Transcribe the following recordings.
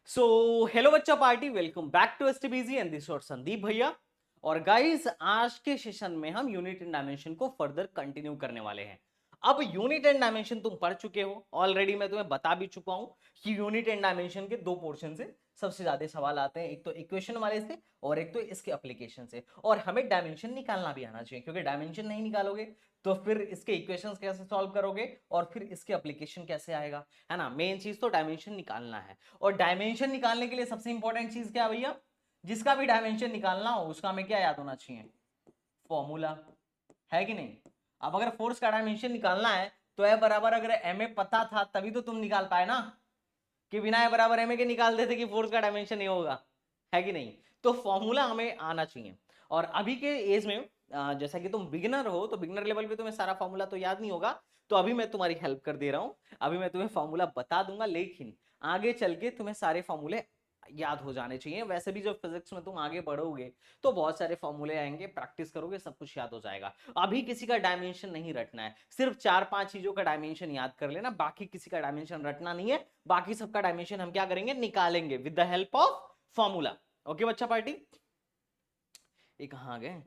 सो hello बच्चा party, welcome back to STBG and this और संदीप भैया। और गाइस, आज के सेशन में हम यूनिट एंड डायमेंशन को फर्दर कंटिन्यू करने वाले हैं। अब यूनिट एंड डायमेंशन तुम पढ़ चुके हो ऑलरेडी, मैं तुम्हें बता भी चुका हूं कि यूनिट एंड डायमेंशन के दो पोर्शन से सबसे ज्यादा सवाल आते हैं, एक तो इक्वेशन वाले से और एक तो इसके एप्लीकेशन से। और हमें डायमेंशन निकालना भी आना चाहिए, क्योंकि डायमेंशन नहीं निकालोगे तो फिर इसके इक्वेशंस कैसे सॉल्व करोगे और फिर इसके एप्लीकेशन कैसे आएगा, है ना। मेन चीज तो डायमेंशन निकालना है। और डायमेंशन निकालने के लिए सबसे इंपॉर्टेंट चीज क्या है भैया? जिसका भी डायमेंशन निकालना हो उसका हमें क्या याद होना चाहिए? फॉर्मूला, है कि नहीं। अब अगर फोर्स का डायमेंशन निकालना है तो ए बराबर अगर एम ए पता था तभी तो तुम निकाल पाए ना, कि बिना ए बराबर एम ए के निकाल देते कि फोर्स का डायमेंशन नहीं होगा, है कि नहीं। तो फॉर्मूला हमें आना चाहिए। और अभी के एज में जैसा कि तुम बिगिनर हो तो बिगिनर लेवल पे तुम्हें सारा फॉर्मूला तो याद नहीं होगा, तो अभी मैं तुम्हारी हेल्प कर दे रहा हूं। अभी मैं तुम्हें फॉर्मूला बता दूंगा, लेकिन आगे चल के तुम्हें सारे फॉर्मूले याद हो जाने चाहिए। वैसे भी जब फिजिक्स में तुम आगे बढ़ोगे तो बहुत सारे फॉर्मूले आएंगे, प्रैक्टिस करोगे सब कुछ याद हो जाएगा। अभी किसी का डायमेंशन नहीं रटना है, सिर्फ 4-5 चीजों का डायमेंशन याद कर लेना, बाकी किसी का डायमेंशन रटना नहीं है। बाकी सबका डायमेंशन हम क्या करेंगे? निकालेंगे with the help of formula. Okay बच्चा पार्टी, ये कहां आ गए?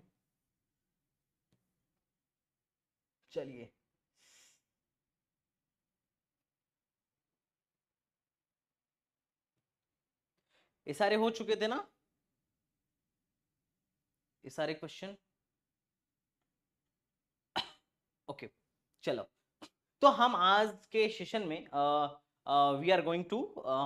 चलिए, ये सारे हो चुके थे ना, ये सारे क्वेश्चन? ओके, चलो। तो हम आज के सेशन में वी आर गोइंग टू,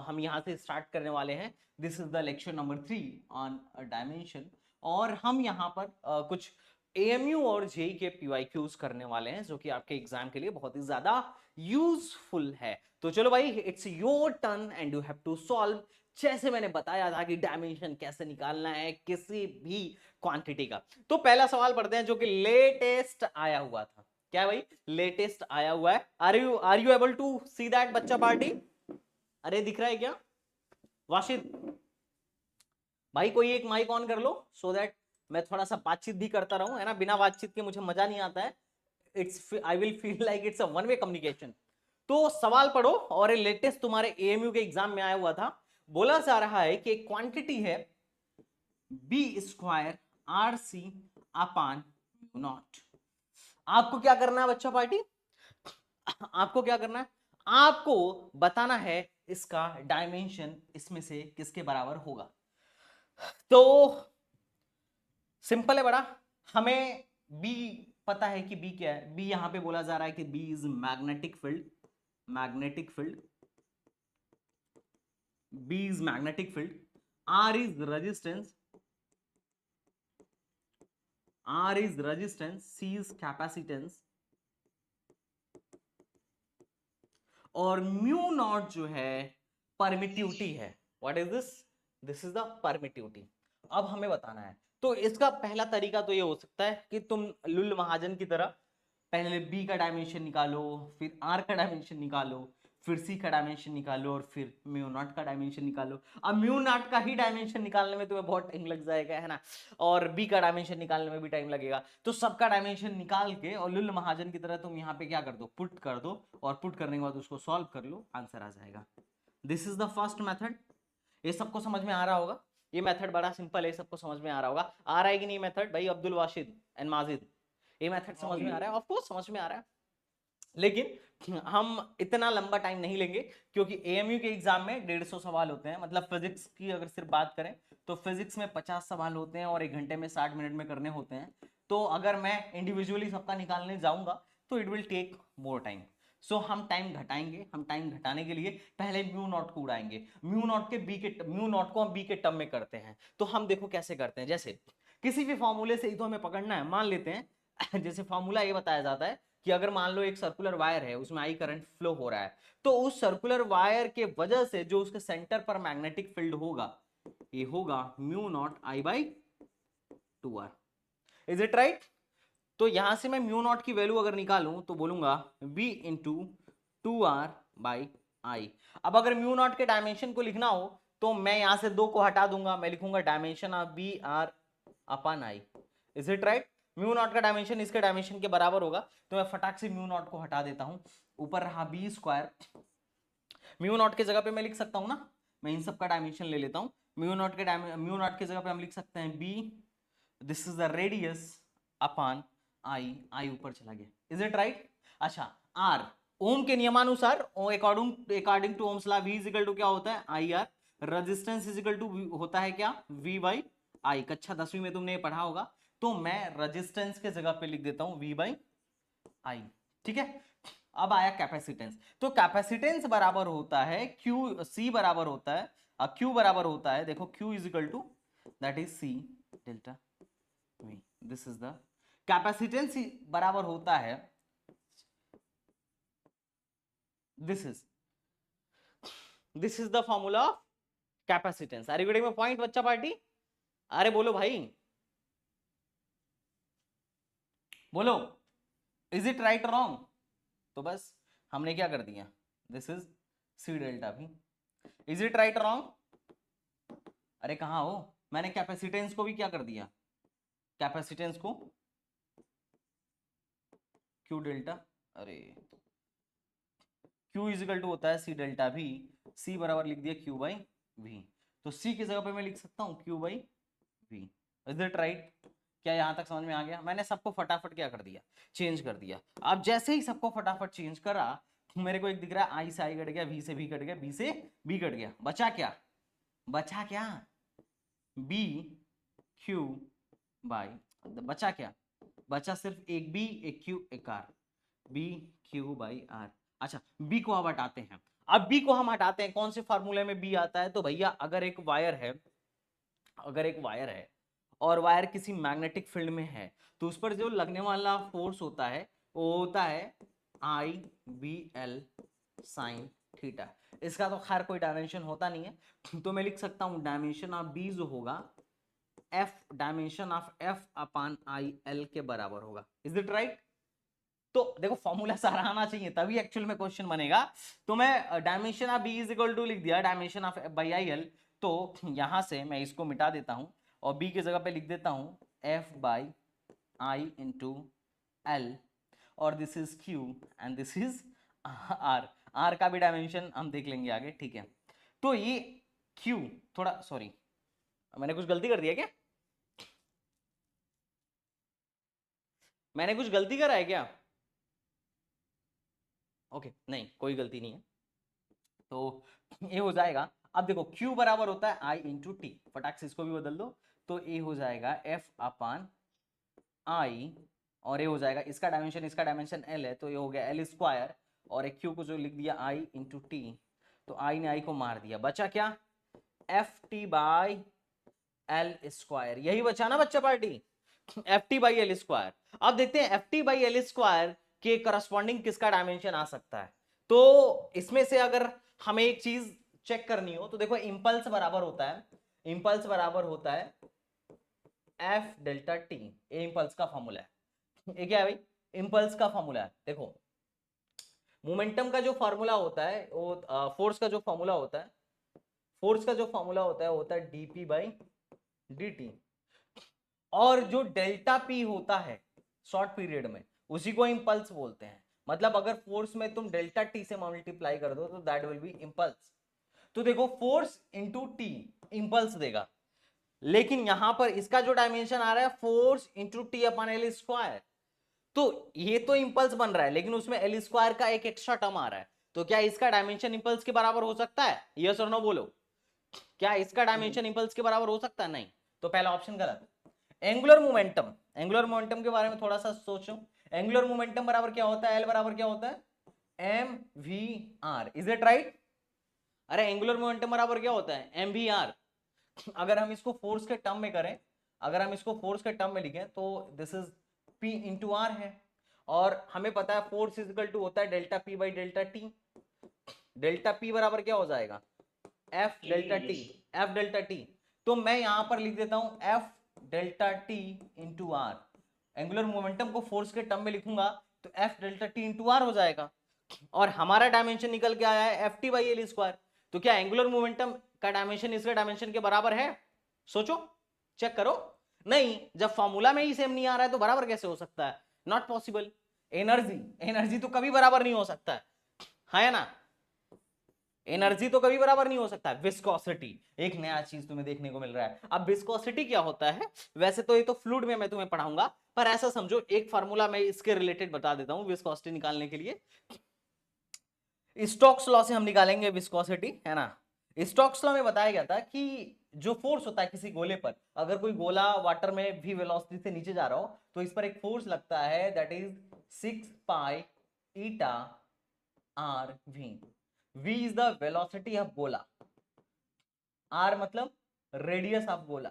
हम यहां से स्टार्ट करने वाले हैं। This is the lecture number 3 on dimension. और हम यहाँ पर कुछ एएमयू और जेई के पीवाईक्यूज करने वाले हैं, जो कि आपके एग्जाम के लिए बहुत ही ज्यादा यूजफुल है। तो चलो भाई, it's your turn and you have to solve. जैसे मैंने बताया था कि डायमेंशन कैसे निकालना है किसी भी क्वांटिटी का। तो पहला सवाल पढ़ते हैं जो कि लेटेस्ट आया हुआ था। क्या भाई? लेटेस्ट आया हुआ है। Are you able to see that बच्चा पार्टी? अरे दिख रहा है क्या वाशिद भाई? कोई एक माइक ऑन कर लो सो दैट मैं थोड़ा सा बातचीत भी करता रहूं, है ना। बिना बातचीत के मुझे मजा नहीं आता है। It's I will feel like it's a one way communication. तो सवाल पढ़ो। और ये लेटेस्ट तुम्हारे एएमयू के एग्जाम में आया हुआ था। बोला जा रहा है कि एक क्वांटिटी है B square R C upon naught. आपको क्या करना है बच्चा पार्टी? आपको क्या करना है? आपको बताना है इसका डायमेंशन इसमें से किसके बराबर होगा। तो सिंपल है बड़ा। हमें बी पता है कि बी क्या है। बी यहां पे बोला जा रहा है कि B is magnetic field. Magnetic field, B is magnetic field. R is resistance, R is resistance, C is capacitance, और म्यू नॉट जो है परमिटिविटी है। What is this? This is the permittivity. अब हमें बताना है। तो इसका पहला तरीका तो ये हो सकता है कि तुम लुल महाजन की तरह पहले बी का डायमेंशन निकालो, फिर आर का डायमेंशन निकालो, फिर सी का डायमेंशन निकालो, और फिर म्यू नॉट का डायमेंशन निकालो। अब म्यू नॉट का ही डायमेंशन निकालने में तुम्हें बहुत टाइम लग जाएगा, है ना। और बी का डायमेंशन निकालने में भी टाइम लगेगा। तो सबका डायमेंशन निकाल के और लुल महाजन की तरह तुम यहाँ पे क्या कर दो? पुट कर दो। और पुट करने के बाद उसको सॉल्व कर लो, आंसर आ जाएगा। This is the first method. ये सबको समझ में आ रहा होगा। ये मेथड बड़ा सिंपल है, सबको समझ में आ रहा होगा। आ रहा है कि नहीं मेथड भाई? अब्दुल वाशिद एंड माजिद, ये मेथड समझ में आ रहा है? ऑफ कोर्स समझ में आ रहा है। लेकिन हम इतना लंबा टाइम नहीं लेंगे, क्योंकि एएमयू के एग्जाम में 150 सवाल होते हैं। मतलब फिजिक्स की अगर सिर्फ बात करें तो फिजिक्स में 50 सवाल होते हैं और 1 घंटे में 60 मिनट में करने होते हैं। तो अगर मैं इंडिविजुअली सबका निकालने जाऊंगा तो it will take more time. So हम टाइम घटाएंगे। हम टाइम घटाने के लिए पहले म्यू नॉट को उड़ाएंगे। म्यू नॉट को हम बी के टर्म में करते हैं। तो हम देखो कैसे करते हैं। जैसे किसी भी फॉर्मूले से ही तो हमें पकड़ना है। मान लेते हैं जैसे फॉर्मूला ये बताया जाता है कि अगर मान लो एक सर्कुलर वायर है, उसमें आई करंट फ्लो हो रहा है, तो उस सर्कुलर वायर के वजह से जो उसके सेंटर पर मैग्नेटिक फील्ड होगा, ये होगा mu not I by 2r। Is it right? तो यहां से मैं म्यू नॉट की वैल्यू अगर निकालूं तो बोलूंगा v into 2r by I. अब अगर म्यू नॉट के डायमेंशन को लिखना हो तो मैं यहां से 2 को हटा दूंगा, मैं लिखूंगा dimension of B R upon I. Is it right? Mu naught का डायमेंशन इसके डायमेंशन के बराबर होगा, तो मैं फटाक से म्यू नॉट को हटा देता हूं। ऊपर रहा बी स्क्वायर। म्यू नॉट के जगह पे मैं लिख सकता हूं ना, मैं इन सब का डायमेंशन ले लेता हूँ। म्यू नॉट की जगह पे हम लिख सकते हैं B, this is the radius upon I ऊपर चला गया, इज इट राइट? अच्छा, आर ओम के नियमानुसार according to Ohm's law V is equal to क्या होता है? I R. Resistance is equal to होता है क्या? V by I. कक्षा 10वीं में तुमने पढ़ा होगा। तो मैं रेजिस्टेंस के जगह पे लिख देता हूं V बाई आई, ठीक है। अब आया कैपेसिटेंस, तो कैपेसिटेंस बराबर होता है Q, C बराबर होता है Q बराबर होता है, देखो Q is equal to that is C delta V। This is the capacitance बराबर होता है, this is the formula of capacitance. Are you getting my point बच्चा पार्टी? अरे बोलो भाई, बोलो, इज इट राइट रॉन्ग? तो बस हमने क्या कर दिया, दिस इज सी डेल्टा भी। Is it right wrong? अरे कहां हो, मैंने कैपेसिटेंस को भी क्या कर दिया, कैपेसिटेंस को क्यू डेल्टा, अरे Q इजिकल टू होता है सी डेल्टा भी, C बराबर लिख दिया Q बाई V। तो C की जगह पे मैं लिख सकता हूँ Q by V। Is it right? क्या यहां तक समझ में आ गया? मैंने सबको फटाफट क्या कर दिया, चेंज कर दिया। अब जैसे ही सबको फटाफट चेंज करा, मेरे को एक दिख रहा है I से I कट गया, V से V कट गया, B से B कट गया, बचा क्या? बचा क्या? B Q बाई, बचा क्या? बचा सिर्फ एक B, एक Q, एक R, B Q by R। अच्छा, B को अब हटाते हैं। अब B को हम हटाते हैं, कौन से फार्मूले में B आता है? तो भैया अगर एक वायर है, और वायर किसी मैग्नेटिक फील्ड में है, तो उस पर जो लगने वाला फोर्स होता है वो होता है IBL साइन थीटा। इसका तो खैर कोई डायमेंशन होता नहीं है, तो मैं लिख सकता हूं डायमेंशन ऑफ B जो होगा dimension of F upon IL के बराबर होगा। Is it right? तो देखो फॉर्मूला सारा आना चाहिए तभी एक्चुअल में क्वेश्चन बनेगा। तो मैं dimension of B is equal to लिख दिया dimension of by I L. तो यहां से मैं इसको मिटा देता हूं और बी की जगह पे लिख देता हूं F by I into L, और this is Q and this is R. R का भी डायमेंशन हम देख लेंगे आगे, ठीक है। तो ये क्यू, थोड़ा सॉरी मैंने कुछ गलती कर दिया क्या? मैंने कुछ गलती करा है क्या? ओके नहीं, कोई गलती नहीं है। तो ये हो जाएगा, अब देखो Q बराबर होता है I इंटू टी, फटाक से इसको भी बदल दो, तो ये हो जाएगा F अपान I, और ये हो जाएगा इसका डायमेंशन L है, तो ये हो गया L स्क्वायर, और एक Q को जो लिख दिया I इंटू टी, तो I ने I को मार दिया, बचा क्या? FT by L square. यही बचा ना बच्चा party, FT by L square. अब देखते हैं FT बाई L स्क्वायर के करस्पॉन्डिंग किसका डायमेंशन आ सकता है। तो इसमें से अगर हमें एक चीज चेक करनी हो तो देखो, इंपल्स बराबर होता है एफ डेल्टा टी। ये इंपल्स का फॉर्मूला है। ये क्या है भाई? इंपल्स का फॉर्मूला है। देखो मोमेंटम का जो फॉर्मूला होता है वो फोर्स का जो फॉर्मूला होता है वो होता है dp बाई dt, और जो डेल्टा पी होता है शॉर्ट पीरियड में उसी को इंपल्स बोलते हैं। मतलब अगर फोर्स में तुम डेल्टा टी से मल्टीप्लाई कर दो तो दैट विल बी इंपल्स। तो देखो फोर्स इंटू टी इंपल्स देगा, लेकिन यहां पर इसका जो डायमेंशन आ रहा है force into T upon L square, तो ये तो इंपल्स बन रहा है लेकिन उसमें एल स्क्वायर का एक एक्स्ट्रा टर्म आ रहा है। तो क्या इसका डायमेंशन इंपल्स के बराबर हो सकता है? यस और नो बोलो, क्या इसका डायमेंशन इंपल्स के बराबर हो सकता है? नहीं। तो पहला ऑप्शन गलत। एंगुलर मोमेंटम के बारे में थोड़ा सा सोचो। एंगुलर मोमेंटम बराबर क्या होता है? एल बराबर क्या होता है? M V R. Is it right? अरे एंगुलर मोमेंटम बराबर क्या होता है? M V R. अगर हम इसको फोर्स के टर्म में करें, लिखें तो this is P into R है, और हमें पता है फोर्स इजिकल टू होता है delta P by delta T. Delta P बराबर क्या हो जाएगा? F delta T. तो मैं यहां पर लिख देता हूं F delta T into R. Angular momentum को फोर्स के टर्म में लिखूंगा तो F delta T into R हो जाएगा, और हमारा डायमेंशन निकल के आया है FT बाई एल स्क्वायर। तो क्या एंगुलर मोमेंटम का डायमेंशन इसके डायमेंशन के बराबर है? सोचो, चेक करो। नहीं, जब फॉर्मूला में ही सेम नहीं आ रहा है तो बराबर कैसे हो सकता है? Not possible. एनर्जी तो कभी बराबर नहीं हो सकता है ना? एनर्जी तो कभी बराबर नहीं हो सकता। विस्कोसिटी, एक नया चीज तुम्हें देखने को मिल रहा है। अब विस्कोसिटी क्या होता है, वैसे तो ये तो फ्लूइड में मैं तुम्हें पढ़ाऊंगा, पर ऐसा समझो, एक फार्मूला मैं इसके रिलेटेड बता देता हूं विस्कोसिटी निकालने के लिए। स्टोक्स लॉ से हम निकालेंगे विस्कोसिटी, है ना। स्टोक्स लॉ में बताया गया था कि जो फोर्स होता है किसी गोले पर, अगर कोई गोला वाटर में भी वेलोसिटी से नीचे जा रहा हो तो इस पर एक फोर्स लगता है, that is 6 pi eta R V. v is the velocity of गोला, r मतलब रेडियस ऑफ गोला,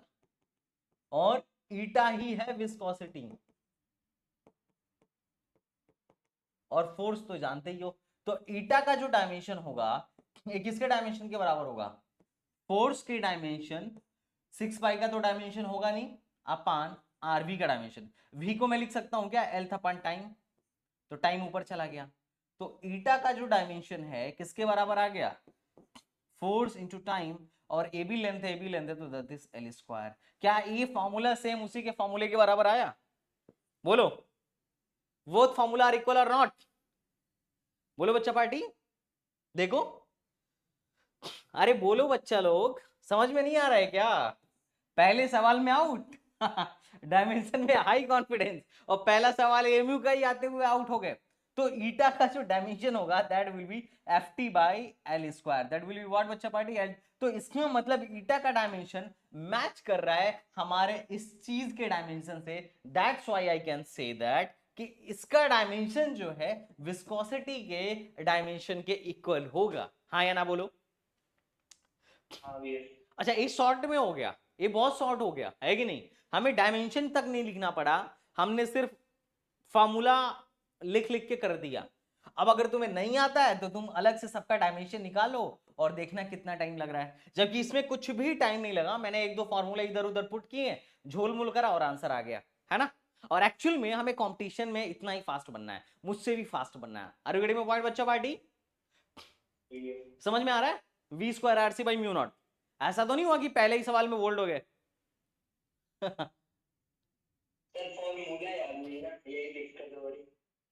और ईटा ही है विस्कोसिटी, और फोर्स तो जानते ही हो। तो ईटा का जो डायमेंशन होगा ये किसके डायमेंशन के बराबर होगा, फोर्स की डायमेंशन। 6 पाई का तो डायमेंशन होगा नहीं, अपान आरवी का डायमेंशन। v को मैं लिख सकता हूं क्या, एल्थ अपान टाइम, तो टाइम ऊपर चला गया। तो ईटा का जो डायमेंशन है किसके बराबर आ गया, फोर्स इंटू टाइम, और ए बी लेंथ है तो दैट इज एल स्क्वायर। क्या ये फॉर्मूला सेम उसी के फॉर्मूले के बराबर आया, बोलो, बोथ फॉर्मूला आर इक्वल और नॉट, बोलो बच्चा पार्टी, देखो, अरे बोलो बच्चा लोग, समझ में नहीं आ रहा है क्या, पहले सवाल में आउट डायमेंशन में हाई कॉन्फिडेंस, और पहला सवाल एमयू का ही आते हुए आउट हो गए। तो ईटा का जो डायमेंशन होगा that will B F T by L square, that will be what बच्चा पार्टी, एल। तो इसमें मतलब ईटा का डायमेंशन मैच कर रहा है हमारे इस चीज के डायमेंशन से, that's why I can say that कि इसका डायमेंशन जो है विस्कोसिटी के डायमेंशन के इक्वल होगा, हाँ या ना बोलो। अच्छा ये शॉर्ट में हो गया, ये बहुत शॉर्ट हो गया है कि नहीं, हमें डायमेंशन तक नहीं लिखना पड़ा, हमने सिर्फ फॉर्मूला लिख लिख के कर दिया। अब अगर तुम्हें नहीं आता है तो तुम अलग से सबका डायमेंशन निकालो और देखना कितना टाइम लग रहा है, जबकि इसमें कुछ भी टाइम नहीं लगा, मैंने एक दो फॉर्मूला इधर उधर पुट किए, झोलमूल करा और आंसर आ गया, है ना। और एक्चुअल में हमें कंपटीशन में इतना ही फास्ट बनना है, मुझसे भी फास्ट बनना है। अरे में पॉइंट बच्चा पार्टी, समझ में आ रहा है, V square R C by mu naught, ऐसा तो नहीं हुआ कि पहले ही सवाल में बोल्ड हो गए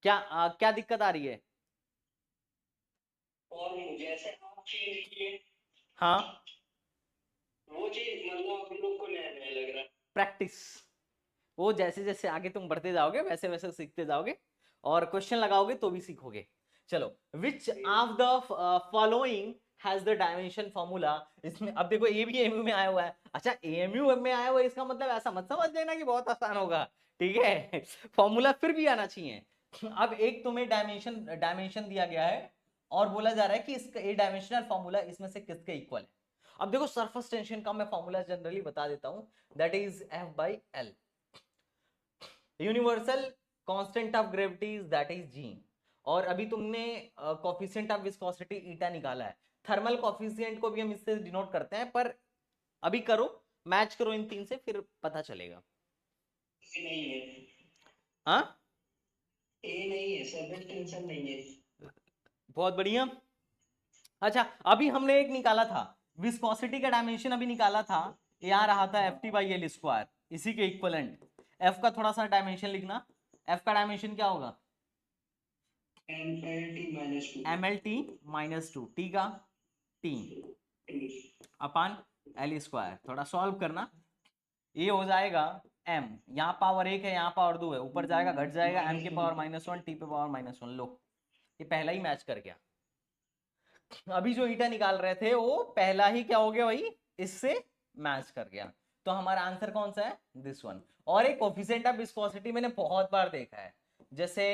क्या क्या दिक्कत आ रही है, और मुझे ऐसे आप चेंज किए, हाँ वो चीज मतलब आप लोग को नया नया लग रहा है। प्रैक्टिस, वो जैसे जैसे आगे तुम बढ़ते जाओगे वैसे वैसे सीखते जाओगे, और क्वेश्चन लगाओगे तो भी सीखोगे। चलो, which of the following has the dimension formula, इसमें अब देखो ए भी एमयू में आया हुआ है, अच्छा एमयू में आया हुआ है इसका मतलब ऐसा मत समझ लेना कि बहुत आसान होगा, ठीक है फॉर्मूला फिर भी आना चाहिए। अब एक तुम्हें डायमेंशन डायमेंशन दिया गया है और बोला जा रहा है कि इसका ए डायमेंशनल फॉर्मूला इसमें से किसके इक्वल है। अब देखो सरफेस टेंशन का मैं फॉर्मूला जनरली बता देता हूं, that is F by L, universal constant of gravity that is G, और अभी तुमने कोफिशिएंट ऑफ विस्कोसिटी ईटा निकाला है, थर्मल कोफिशिएंट को भी हम इससे डिनोट करते हैं, पर अभी करो, मैच करो इन तीन से, फिर पता चलेगा। नहीं है, हाँ ए नहीं है, सरफेस टेंशन नहीं है। बहुत बढ़िया। अच्छा अभी हमने एक निकाला था, विस्कोसिटी का डायमेंशन अभी निकाला था, ये आ रहा था F T by L square, इसी के इक्वलेंट। एफ का थोड़ा सा डायमेंशन लिखना, एफ का डायमेंशन क्या होगा, M L T minus two, T का टी अपान एल स्क्वायर, थोड़ा सॉल्व करना, ये हो जाएगा m, यहाँ पावर एक है यहाँ पावर दो है, ऊपर जाएगा घट जाएगा, m के पावर -1 टी पे पावर -1, लो ये पहला ही मैच कर गया। अभी जो ईटा निकाल रहे थे वो पहला ही क्या हो गया भाई, इससे मैच कर गया, तो हमारा आंसर कौन सा है, दिस वन। और एक कोफिशिएंट ऑफ विस्कोसिटी मैंने बहुत बार देखा है, जैसे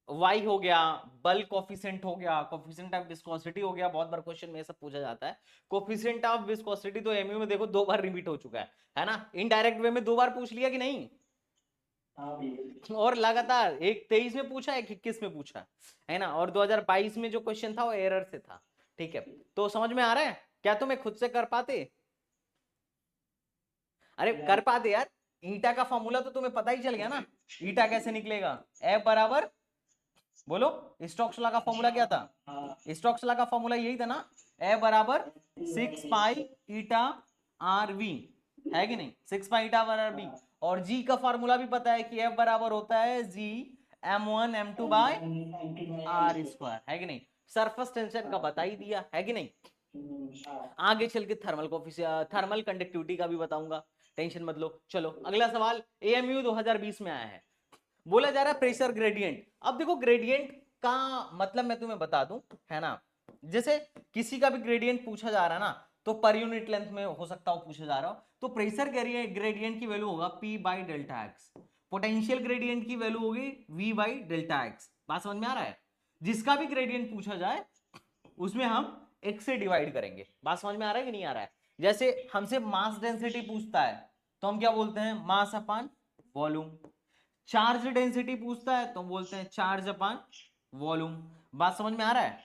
y हो गया, बल्क कोफिशिएंट हो गया, कोफिशिएंट ऑफ विस्कोसिटी हो गया, बहुत बार क्वेश्चन में सब पूछा जाता है। कोफिशिएंट ऑफ विस्कोसिटी तो एमयू में देखो 2 बार रिपीट हो चुका है ना, इनडायरेक्ट वे में 2 बार पूछ लिया कि नहीं, और लगातार एक 23 में पूछा, एक 21 में पूछा, है ना, और 2022 में जो क्वेश्चन था वो एरर से था, ठीक है। तो समझ में आ रहा है, क्या तुम्हें खुद से कर पाते, अरे कर पाते यार, ईटा का फॉर्मूला तो तुम्हें पता ही चल गया ना, ईटा कैसे निकलेगा, एफ बराबर, बोलो स्टोक्स लॉ का फॉर्मूला क्या था, स्टोक्स लॉ का फॉर्मूला यही था ना, एफ बराबर 6 पाई ईटा आर वी, है कि नहीं, 6 पाई ईटा आर वी, और जी का फॉर्मूला भी पता है कि एफ बराबर होता है जी m1 m2 bye are square, है कि नहीं। सरफेस टेंशन का बता ही दिया है कि नहीं। हाँ। आगे चल के थर्मल कंडक्टिविटी का भी बताऊंगा, टेंशन मत लो। चलो अगला सवाल एएमयू 2020 में आया है, बोला जा रहा है प्रेशर ग्रेडियंट। अब देखो ग्रेडियंट का मतलब मैं तुम्हें बता दूं, है ना, जैसे किसी का भी ग्रेडियंट पूछा जा रहा है ना, तो पर यूनिट लेंथ में हो सकता हो पूछा जा रहा हो, तो प्रेशर ग्रेडियंट की वैल्यू होगा P by delta x, potential gradient की वैल्यू होगी V बाई डेल्टा एक्स। बात समझ में आ रहा है, जिसका भी ग्रेडियंट पूछा जाए उसमें हम x से डिवाइड करेंगे। बात समझ में आ रहा है कि नहीं आ रहा है। जैसे हमसे मास डेंसिटी पूछता है तो हम क्या बोलते हैं, मास अपान वॉल्यूम। चार्ज डेंसिटी पूछता है तो हम बोलते हैं चार्ज अपान वॉल्यूम। बात समझ में आ रहा है,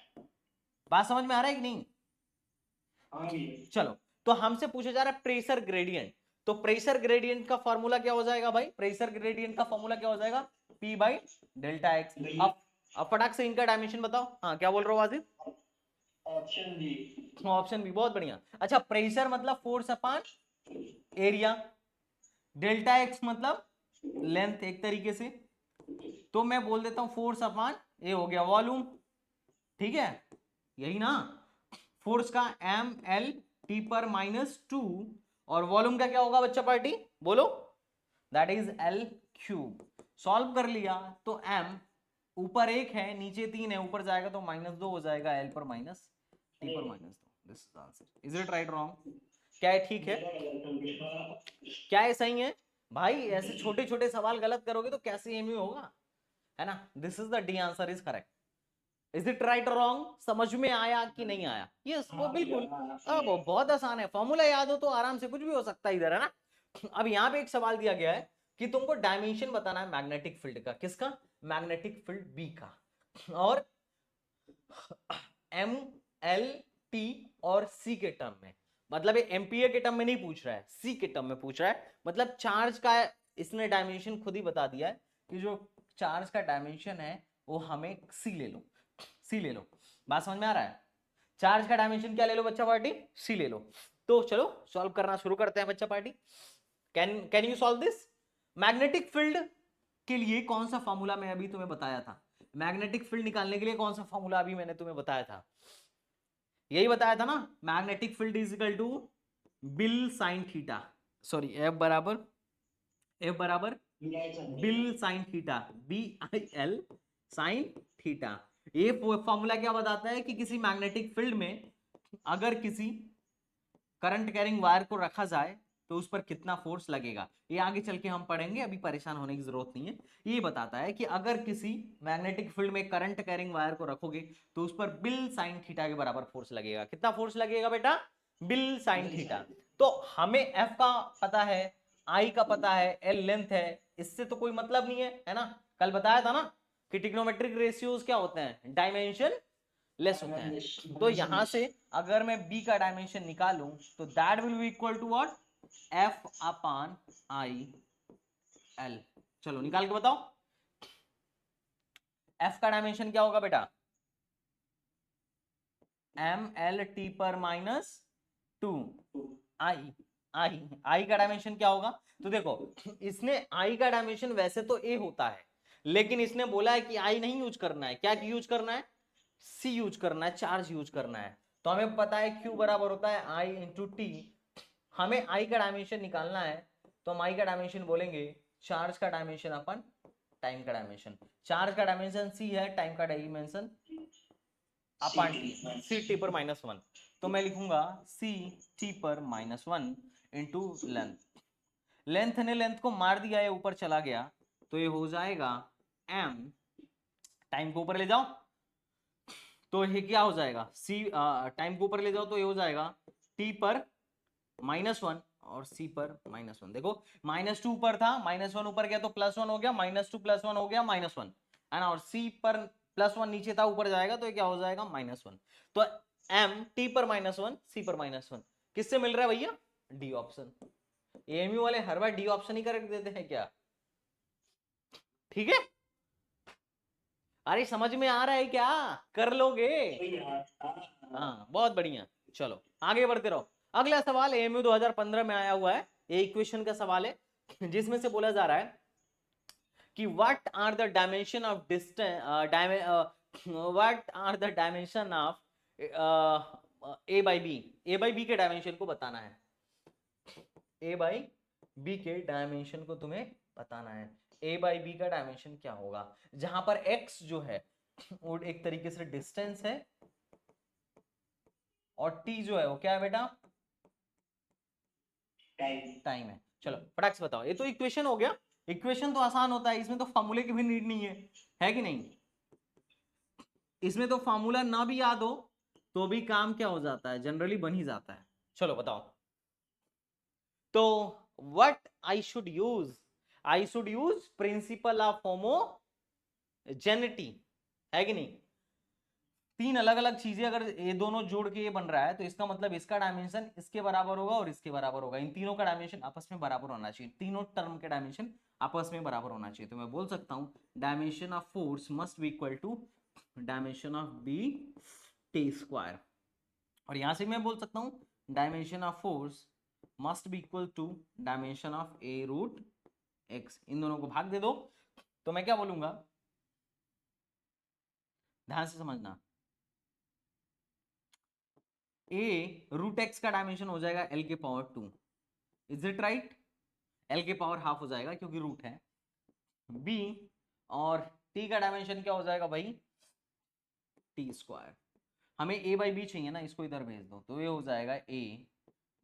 बात समझ में आ रहा है कि नहीं। हाँ भैया। चलो, तो हमसे पूछा जा रहा है प्रेशर ग्रेडियंट, तो प्रेशर ग्रेडियंट का फॉर्मूला क्या हो जाएगा भाई, प्रेशर ग्रेडियंट का फॉर्मूला क्या हो जाएगा, P बाई डेल्टा एक्स। अब फटाक से इनका डायमेंशन बताओ। हाँ क्या बोल रहे हो Ajid. Option B. Option B, बहुत बढ़िया। अच्छा, प्रेशर मतलब force upon area, delta X मतलब लेंथ एक तरीके से, तो मैं बोल देता हूं फोर्स अपान ए हो गया वॉल्यूम, ठीक है, यही ना। फोर्स का mL/T/-2 और वॉल्यूम का क्या होगा बच्चा पार्टी, बोलो, दैट इज L3। सॉल्व कर लिया तो m ऊपर 1 है नीचे 3 है, ऊपर जाएगा तो -2 हो जाएगा, L/-T/-2। This is answer. Is it right wrong, क्या है ठीक है, क्या है सही है भाई। ऐसे छोटे छोटे सवाल गलत करोगे तो कैसे एमयू होगा, है ना। This is the D answer is correct. Is it right wrong, समझ में आया कि नहीं आया। यस वो बिल्कुल, अब वो बहुत आसान है, फॉर्मूला याद हो तो आराम से कुछ भी हो सकता है इधर, है ना। अब यहाँ पे एक सवाल दिया गया है कि तुमको डायमेंशन बताना है मैग्नेटिक फील्ड का, किसका, मैग्नेटिक फील्ड बी का, और एम एल टी और सी के टर्म में, मतलब एम्पियर के टर्म में नहीं पूछ रहा है, सी के टर्म में पूछ रहा है, मतलब चार्ज का इसने डायमेंशन खुद ही बता दिया है कि जो चार्ज का डायमेंशन है वो हमें सी ले लो, सी ले लो। बात समझ में आ रहा है, चार्ज का डायमेंशन क्या ले लो बच्चा पार्टी, सी ले लो। तो चलो सॉल्व करना शुरू करते हैं बच्चा party. Can you solve this. Magnetic field के लिए कौन सा फॉर्मूला मैं अभी तुम्हें बताया था, मैग्नेटिक फील्ड निकालने के लिए कौन सा फॉर्मूला अभी मैंने तुम्हें बताया था, यही बताया था ना, magnetic field is equal to BIL sine theta, sorry F बराबर BIL sine theta, BIL sine theta. ये फॉर्मूला क्या बताता है कि किसी मैग्नेटिक फील्ड में अगर किसी करंट कैरिंग वायर को रखा जाए तो उस पर कितना फोर्स लगेगा, ये आगे चल के हम पढ़ेंगे, अभी परेशान होने की जरूरत नहीं है। ये बताता है कि अगर किसी मैग्नेटिक फील्ड में करंट कैरिंग वायर को रखोगे तो उस पर बिल साइन थीटा के बराबर फोर्स लगेगा। कितना फोर्स लगेगा बेटा, बिल साइन थीटा। तो हमें एफ का पता है, आई का पता है, एल लेंथ है, इससे तो कोई मतलब नहीं है ना। कल बताया था ना कि ट्रिग्नोमेट्रिक रेशियोज क्या होते हैं, डायमेंशन लेस होते हैं। तो यहां से अगर मैं बी का डायमेंशन निकालूं तो that will be equal to what, F upon I L. चलो निकाल के बताओ, एफ का डायमेंशन क्या होगा बेटा, ML/T/-2। आई आई का डायमेंशन क्या होगा, तो देखो इसने आई का डायमेंशन वैसे तो ए होता है, लेकिन इसने बोला है कि आई नहीं यूज करना है, क्या यूज करना है, सी यूज करना है, चार्ज यूज करना है। तो हमें पता है Q बराबर होता है I इंटू टी। हमें आई का डायमेंशन निकालना है तो हम आई का डायमेंशन बोलेंगे चार्ज का डायमेंशन अपन टाइम का डायमेंशन, चार्ज का डायमेंशन सी है, टाइम का डायमेंशन अपन टी, C/-1। तो मैं लिखूंगा C/-1 इंटू लेंथ, लेंथ ने लेंथ को मार दिया है, ऊपर चला गया, तो ये हो जाएगा m, टाइम को ऊपर ले जाओ तो ये क्या हो जाएगा, c टाइम को ऊपर ले जाओ तो ये हो जाएगा T/-1 और C/-1। देखो -2 पर था, -1 ऊपर गया तो +1 हो गया, -2 +1 हो गया -1, है ना, और C/+1 नीचे था ऊपर जाएगा तो ये क्या हो जाएगा -1। तो m T/-1 C/-1 किससे मिल रहा है भैया, डी ऑप्शन। एएमयू वाले हर बार डी ऑप्शन ही करेक्ट देते हैं क्या, ठीक है। अरे समझ में आ रहा है क्या, कर लोगे, हाँ बहुत बढ़िया। चलो आगे बढ़ते रहो। अगला सवाल एएमयू 2015 में आया हुआ है, ये इक्वेशन का सवाल है, जिसमें से बोला जा रहा है कि what are the dimension of distance what are the dimension of A by B? A by B के डायमेंशन को बताना है। ए बाई बी के डायमेंशन को तुम्हें बताना है। ए बाई बी का डायमेंशन क्या होगा, जहां पर एक्स जो है वो एक तरीके से डिस्टेंस है और टी जो है वो क्या है बेटा? टाइम है। चलो फटाक से बताओ, ये तो इक्वेशन हो गया। इक्वेशन तो आसान होता है, इसमें तो फॉर्मूले की भी नीड नहीं है कि नहीं? इसमें तो फॉर्मूला ना भी याद हो तो भी काम क्या हो जाता है, जनरली बन ही जाता है। चलो बताओ, तो what I should use? I should use principle of homogeneity, है कि नहीं? तीन अलग अलग चीजें अगर ये दोनों जोड़ के ये बन रहा है तो इसका मतलब इसका डायमेंशन इसके बराबर होगा और इसके बराबर होगा। इन तीनों का डायमेंशन आपस में बराबर होना चाहिए, तीनों टर्म के डायमेंशन आपस में बराबर होना चाहिए। तो मैं बोल सकता हूं dimension of force must be equal to dimension of B T square. और यहां से मैं बोल सकता हूं dimension of force must be equal to dimension of A root X. इन दोनों को भाग दे दो तो मैं क्या बोलूंगा, ध्यान से समझना। ए रूट एक्स का डायमेंशन हो जाएगा एल के power 2, is it right? L के पावर हाफ हो जाएगा क्योंकि रूट है। बी और टी का डायमेंशन क्या हो जाएगा भाई? T square. हमें ए बाई बी चाहिए ना, इसको इधर भेज दो तो ये हो जाएगा ए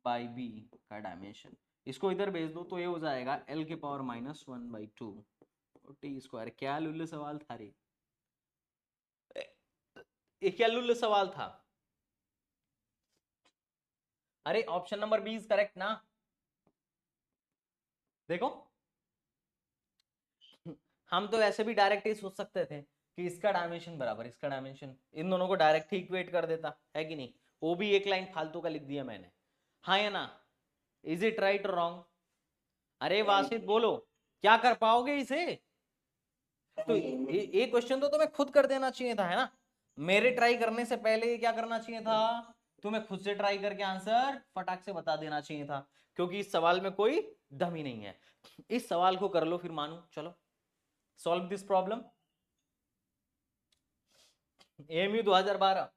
बाई बी का डायमेंशन। इसको इधर भेज दो तो ये हो जाएगा एल के पावर -1/2 टी स्क्वायर। क्या लुल्लू सवाल था रे, ये क्या लुल्लू सवाल था? अरे option number B is correct ना। देखो हम तो ऐसे भी डायरेक्ट ही सोच सकते थे कि इसका डायमेंशन बराबर इसका डायमेंशन, इन दोनों को डायरेक्ट ही इक्वेट कर देता, है कि नहीं? वो भी एक लाइन फालतू का लिख दिया मैंने, हाँ या ना? इज इट राइट और रॉन्ग? अरे वासित बोलो, क्या कर पाओगे इसे? तो ये क्वेश्चन तो तुम्हें खुद कर देना चाहिए था, है ना? मेरे ट्राई करने से पहले क्या करना चाहिए था? तुम्हें खुद से ट्राई करके आंसर फटाक से बता देना चाहिए था, क्योंकि इस सवाल में कोई दम ही नहीं है। इस सवाल को कर लो फिर मानू। चलो solve this problem. AMU 2012,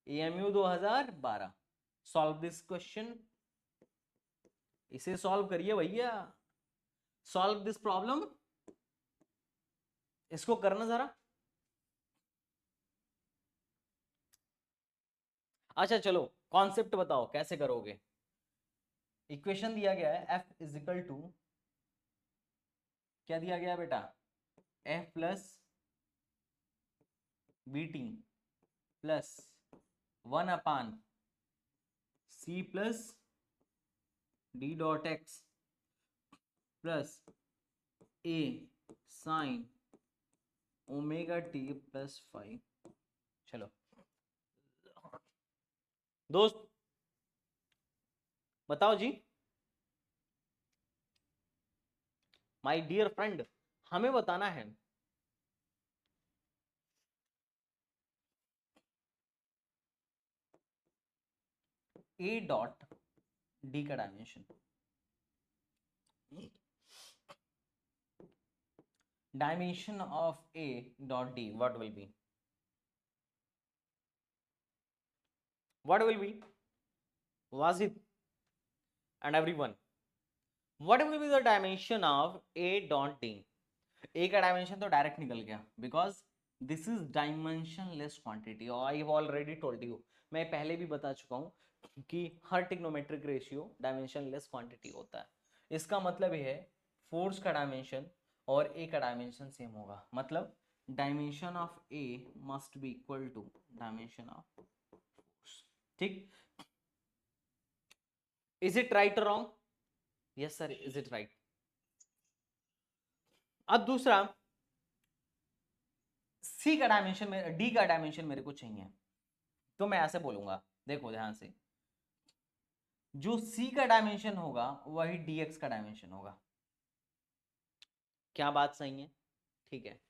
AMU 2012, solve this question. इसे सॉल्व करिए भैया, सॉल्व दिस प्रॉब्लम, इसको करना जरा। अच्छा चलो कॉन्सेप्ट बताओ कैसे करोगे। इक्वेशन दिया गया है F इज इक्वल टू, क्या दिया गया है बेटा? F plus B T plus 1/C plus D dot X plus A sine omega T plus 5। चलो दोस्त बताओ जी, माय डियर फ्रेंड, हमें बताना है ए डॉट डी का dimension. Dimension of A dot D what will be? What will be Wajid and everyone, what will be the dimension of a dot d? a का dimension तो direct निकल गया because this is dimensionless quantity. और I have already told you, मैं पहले भी बता चुका हूं कि हर ट्रिग्नोमेट्रिक रेशियो डायमेंशनलेस क्वांटिटी होता है। इसका मतलब ये है फोर्स का डायमेंशन और ए का डायमेंशन सेम होगा, मतलब dimension of A must be equal to dimension of force. ठीक, इज इट राइट और wrong? Yes sir, is it right? अब दूसरा, सी का डायमेंशन में डी का डायमेंशन मेरे को चाहिए, तो मैं ऐसे बोलूंगा, देखो ध्यान से, जो सी का डायमेंशन होगा वही dx का डायमेंशन होगा। क्या बात सही है? ठीक है,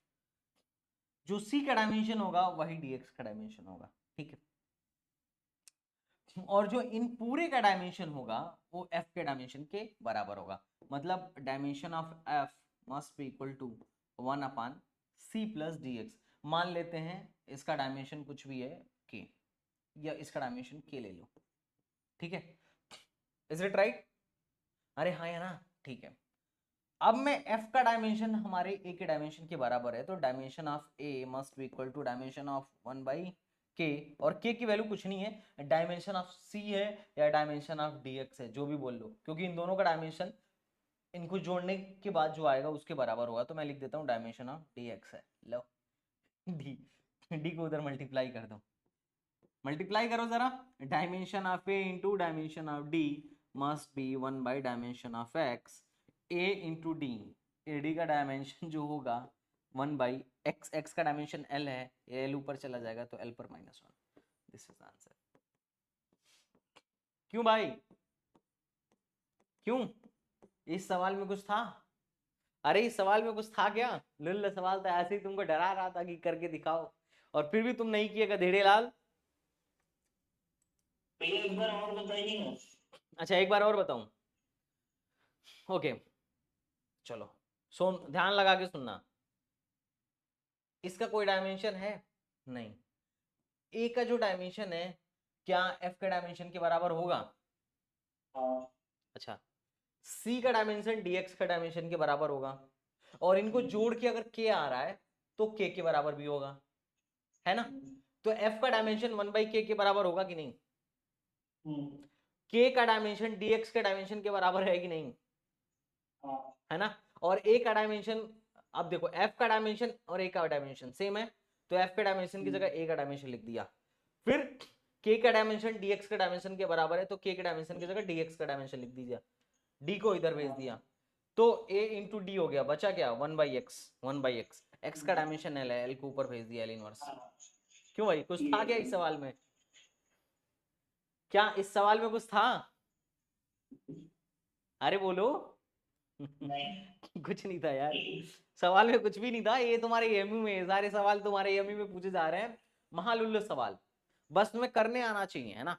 जो सी का डायमेंशन होगा वही dx का डायमेंशन होगा, ठीक है। और जो इन पूरे का डायमेंशन होगा वो f के डायमेंशन के बराबर होगा, मतलब dimension of f must be equal to 1/c+dx। मान लेते हैं इसका डायमेंशन कुछ भी है k, या इसका डायमेंशन k ले लो, ठीक है। Is it right? अरे हाँ या ना, ठीक है। अब मैं f का डायमेंशन हमारे a के डायमेंशन के बराबर है, तो dimension of a must be equal to dimension of 1/k, और k की वैल्यू कुछ नहीं है, डायमेंशन ऑफ c है या डायमेंशन ऑफ dx है, जो भी बोल लो, क्योंकि इन दोनों का डायमेंशन इनको जोड़ने के बाद जो आएगा उसके बराबर होगा, तो मैं लिख देता हूँ डायमेंशन ऑफ dx है। लो डी को उधर मल्टीप्लाई कर दो, मल्टीप्लाई करो जरा, dimension of A into dimension of D must be 1/डायमेंशन of X, A into D, A D का डायमेंशन जो होगा 1/x, x का डायमेंशन l है, l ऊपर चला जाएगा तो l पर -1। This is answer. क्यों भाई, क्यों? इस सवाल में कुछ था? अरे इस सवाल में कुछ था क्या? लुल्ल सवाल तो ऐसे ही तुमको डरा रहा था कि करके दिखाओ, और फिर भी तुम नहीं किए गधेड़े लाल। भैया एक बार और बताइए ना। अच्छा एक बार और बताऊं? ओके चलो, सुन, ध्यान लगा के सुनना। इसका कोई डायमेंशन है नहीं, ए का जो डायमेंशन है क्या एफ के डायमेंशन के बराबर होगा? हाँ। अच्छा, सी का डायमेंशन डीएक्स का डायमेंशन के बराबर होगा, और इनको जोड़ के अगर के आ रहा है तो के के बराबर भी होगा, है ना? तो एफ का डायमेंशन 1/k के बराबर होगा कि नहीं? के का डायमेंशन डीएक्स के डायमेंशन के बराबर है कि नहीं? हाँ। है ना? और ए का डायमेंशन, अब देखो एफ का डायमेंशन और ए का डायमेंशन सेम है, तो एफ के डायमेंशन की जगह ए का डायमेंशन लिख दिया। फिर के का डायमेंशन डीएक्स के डायमेंशन के बराबर है, तो के के डायमेंशन की जगह डीएक्स का डायमेंशन लिख दीजिए, डी को इधर भेज दिया, तो ए इंटू डी हो गया, बचा क्या 1/x, 1/x, x का डायमेंशन एल है, एल को ऊपर भेज दिया, एल इनवर्स। क्यों भाई, कुछ था क्या इस सवाल में? क्या इस सवाल में कुछ था? अरे बोलो नहीं। कुछ नहीं था यार, सवाल में कुछ भी नहीं था, ये तुम्हारे एमयू में सारे सवाल तुम्हारे एमयू में पूछे जा रहे हैं, महालुल्ल सवाल, बस तुम्हें करने आना चाहिए, है ना?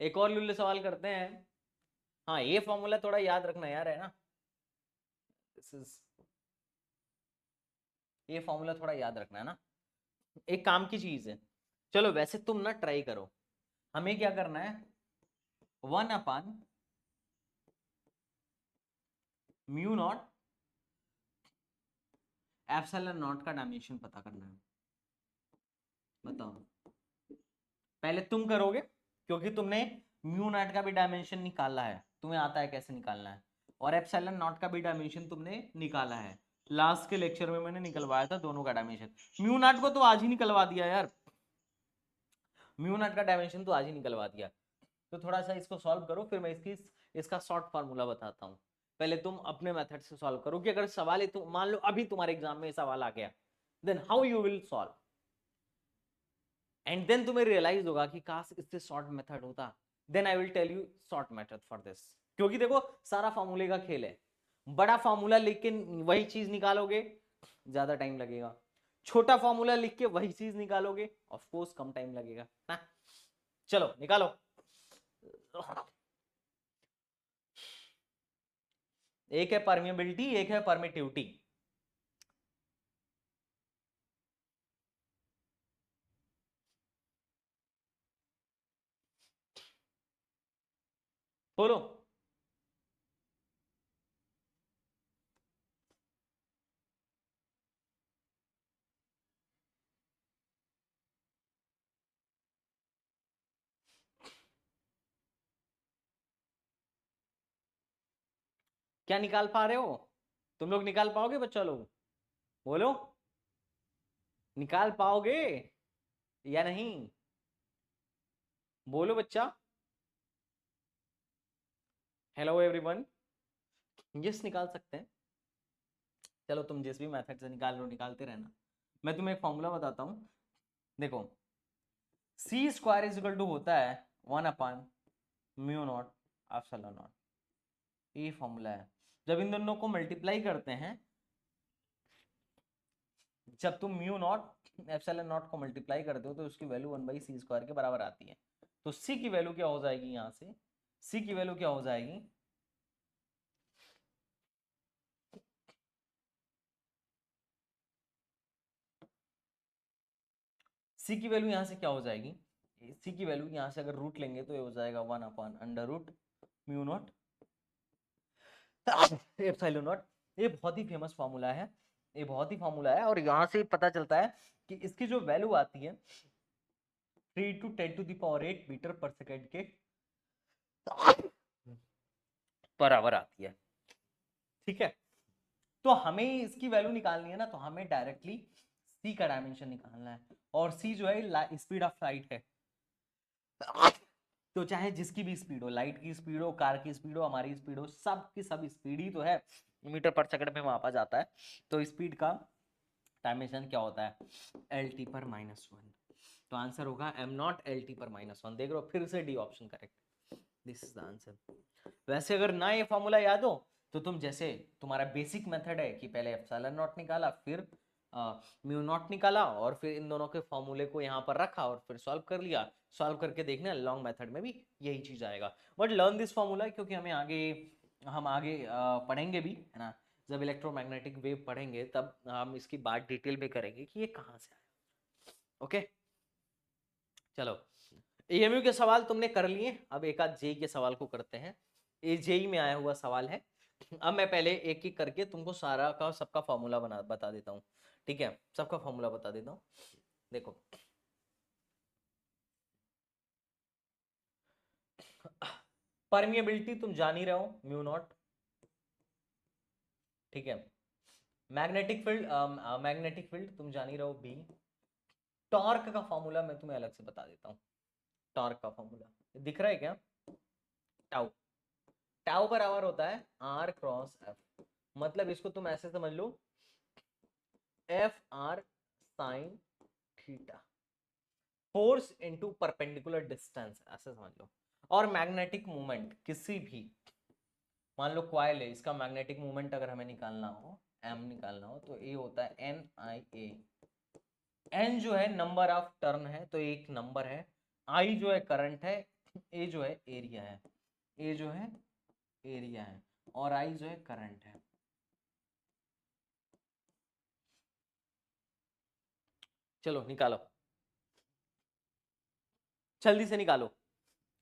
एक और लुल्ल सवाल करते हैं। हाँ ये फॉर्मूला थोड़ा याद रखना यार, है ना? दिस इज, ये फॉर्मूला थोड़ा याद रखना है ना, एक काम की चीज है। चलो वैसे तुम ना ट्राई करो, हमें क्या करना है, 1/μ0 एप्सिलॉन नॉट का डायमेंशन पता करना है। बताओ, पहले तुम करोगे क्योंकि तुमने म्यू नॉट का भी डायमेंशन निकाला है, तुम्हें आता है कैसे निकालना है, और एप्सिलॉन नॉट का भी डायमेंशन तुमने निकाला है, लास्ट के लेक्चर में मैंने निकलवाया था दोनों का डायमेंशन। म्यू नॉट को तो आज ही निकलवा दिया यार, म्यू नॉट का डायमेंशन तो आज ही निकलवा दिया। तो थोड़ा सा इसको सॉल्व करो, फिर मैं इसका शॉर्ट फार्मूला बताता हूँ। पहले तुम अपने मेथड से सॉल्व करो, कि अगर सवाल है, तुम मान लो अभी तुम्हारे एग्जाम में सवाल आ गया, then how you will solve, and then तुम्हें रियलाइज होगा कि काश इससे शॉर्ट मेथड होता, then I will tell you short method for this. क्योंकि देखो सारा फार्मूले का खेल है, बड़ा फार्मूला लिख के वही चीज निकालोगे ज्यादा टाइम लगेगा, छोटा फार्मूला लिख के वही चीज निकालोगे ऑफ कोर्स कम टाइम लगेगा ना। चलो निकालो, एक है परमिएबिलिटी, एक है परमिटिविटी। बोलो, क्या निकाल पा रहे हो तुम लोग? निकाल पाओगे बच्चा लोग? बोलो, निकाल पाओगे या नहीं? बोलो बच्चा। हेलो एवरीवन, यस निकाल सकते हैं। चलो तुम जिस भी मेथड से निकाल लो निकालते रहना, मैं तुम्हें एक फॉर्मूला बताता हूँ। देखो सी स्क्वायर इज इक्वल टू होता है 1/μ0 एप्सिलॉन नॉट, ये फॉर्मूला है। जब इन दोनों को मल्टीप्लाई करते हैं, जब तुम म्यू नॉट एप्सिलॉन नॉट को मल्टीप्लाई करते हो तो उसकी वैल्यू 1/c² के बराबर आती है। तो c की वैल्यू क्या हो जाएगी, यहाँ से c की वैल्यू क्या हो जाएगी, सी की वैल्यू यहाँ से क्या हो जाएगी, सी की वैल्यू यहाँ से अगर रूट लेंगे तो ये हो जाएगा 1/√μ0 एप्सिलॉन नॉट। ये बहुत ही फेमस फॉर्मूला है, ये बहुत ही फॉर्मूला है, और यहाँ से पता चलता है कि इसकी जो वैल्यू आती है 3 to 10⁸ मीटर पर सेकेंड के बराबर आती है। ठीक है, तो हमें इसकी वैल्यू निकालनी है ना, तो हमें डायरेक्टली सी का डायमेंशन निकालना है, और सी जो है स्पीड ऑफ लाइट है। तो चाहे जिसकी भी स्पीड हो, लाइट की स्पीड हो, कार की स्पीड हो, हमारी स्पीड हो, सब की सब स्पीड ही तो है मीटर पर सेकंड में वापस जाता है। तो स्पीड का डायमेंशन क्या होता है, L/-1। तो आंसर होगा m0 L/-1। देख रहे हो, फिर से D option correct, this is the answer. वैसे अगर ना ये फॉर्मूला याद हो तो तुम जैसे तुम्हारा बेसिक मेथड है कि पहले एप्सिलॉन नॉट निकाला, फिर म्यू नॉट निकाला, और फिर इन दोनों के फॉर्मूले को यहाँ पर रखा और फिर सॉल्व कर लिया। सॉल्व करके देखना लॉन्ग मेथड में भी यही चीज आएगा, बट लर्न दिस फॉर्मूला क्योंकि हम आगे पढ़ेंगे भी, है ना। जब इलेक्ट्रोमैग्नेटिक वेव पढ़ेंगे तब हम इसकी बात डिटेल में करेंगे कि ये कहाँ से आया। ओके, चलो एएमयू के सवाल तुमने कर लिए, अब एक आध जेई के सवाल को करते हैं। ये जेई में आया हुआ सवाल है। अब मैं पहले एक एक करके तुमको सारा का सबका फॉर्मूला बता देता हूँ। ठीक है, सबका फॉर्मूला बता देता हूँ। देखो, परमिएबिलिटी तुम जान ही रहे हो, μ0। ठीक है, मैग्नेटिक फील्ड तुम जान ही रहे हो, B। टॉर्क का फॉर्मूला मैं तुम्हें अलग से बता देता हूँ। टॉर्क का फॉर्मूला दिख रहा है क्या, टाउ। टाउ बराबर होता है R×F। मतलब इसको तुम ऐसे समझ लो, FR sin theta, force into perpendicular distance, ऐसे समझ लो। और मैग्नेटिक मूवमेंट किसी भी, मान लो कॉइल है, इसका मैग्नेटिक मूवमेंट अगर हमें निकालना हो, M निकालना हो, तो ये होता है NIA। N जो है नंबर ऑफ टर्न है, तो एक नंबर है। I जो है करंट है, A जो है एरिया है, A जो है एरिया है, और I जो है करंट है। चलो निकालो, जल्दी से निकालो,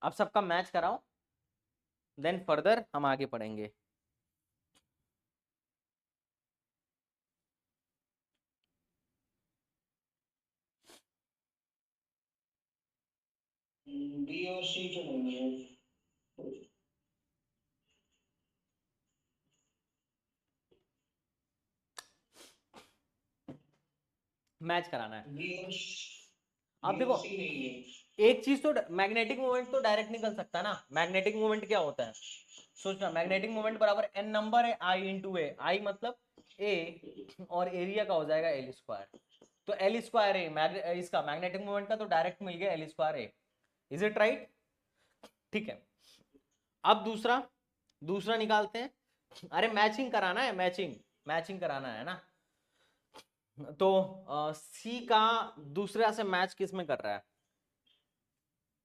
अब सबका मैच कराओ, देन फर्दर हम आगे पढ़ेंगे। बी और सी तो नहीं है। मैच कराना है। बी और अब बी और देखो, सी नहीं है। एक चीज तो मैग्नेटिक मूवमेंट तो डायरेक्ट निकल सकता है ना। मैग्नेटिक मूवमेंट क्या होता है, सोचना, मैग्नेटिक मूवमेंट बराबर N नंबर है I/A। I मतलब A, और एरिया का हो जाएगा L²। तो L² A, इसका मैग्नेटिक मूवमेंट का तो डायरेक्ट मिल गया L²A। Is it right? ठीक है, अब दूसरा दूसरा निकालते हैं। अरे मैचिंग कराना है, मैचिंग कराना है ना। तो सी का दूसरा से मैच किस में कर रहा है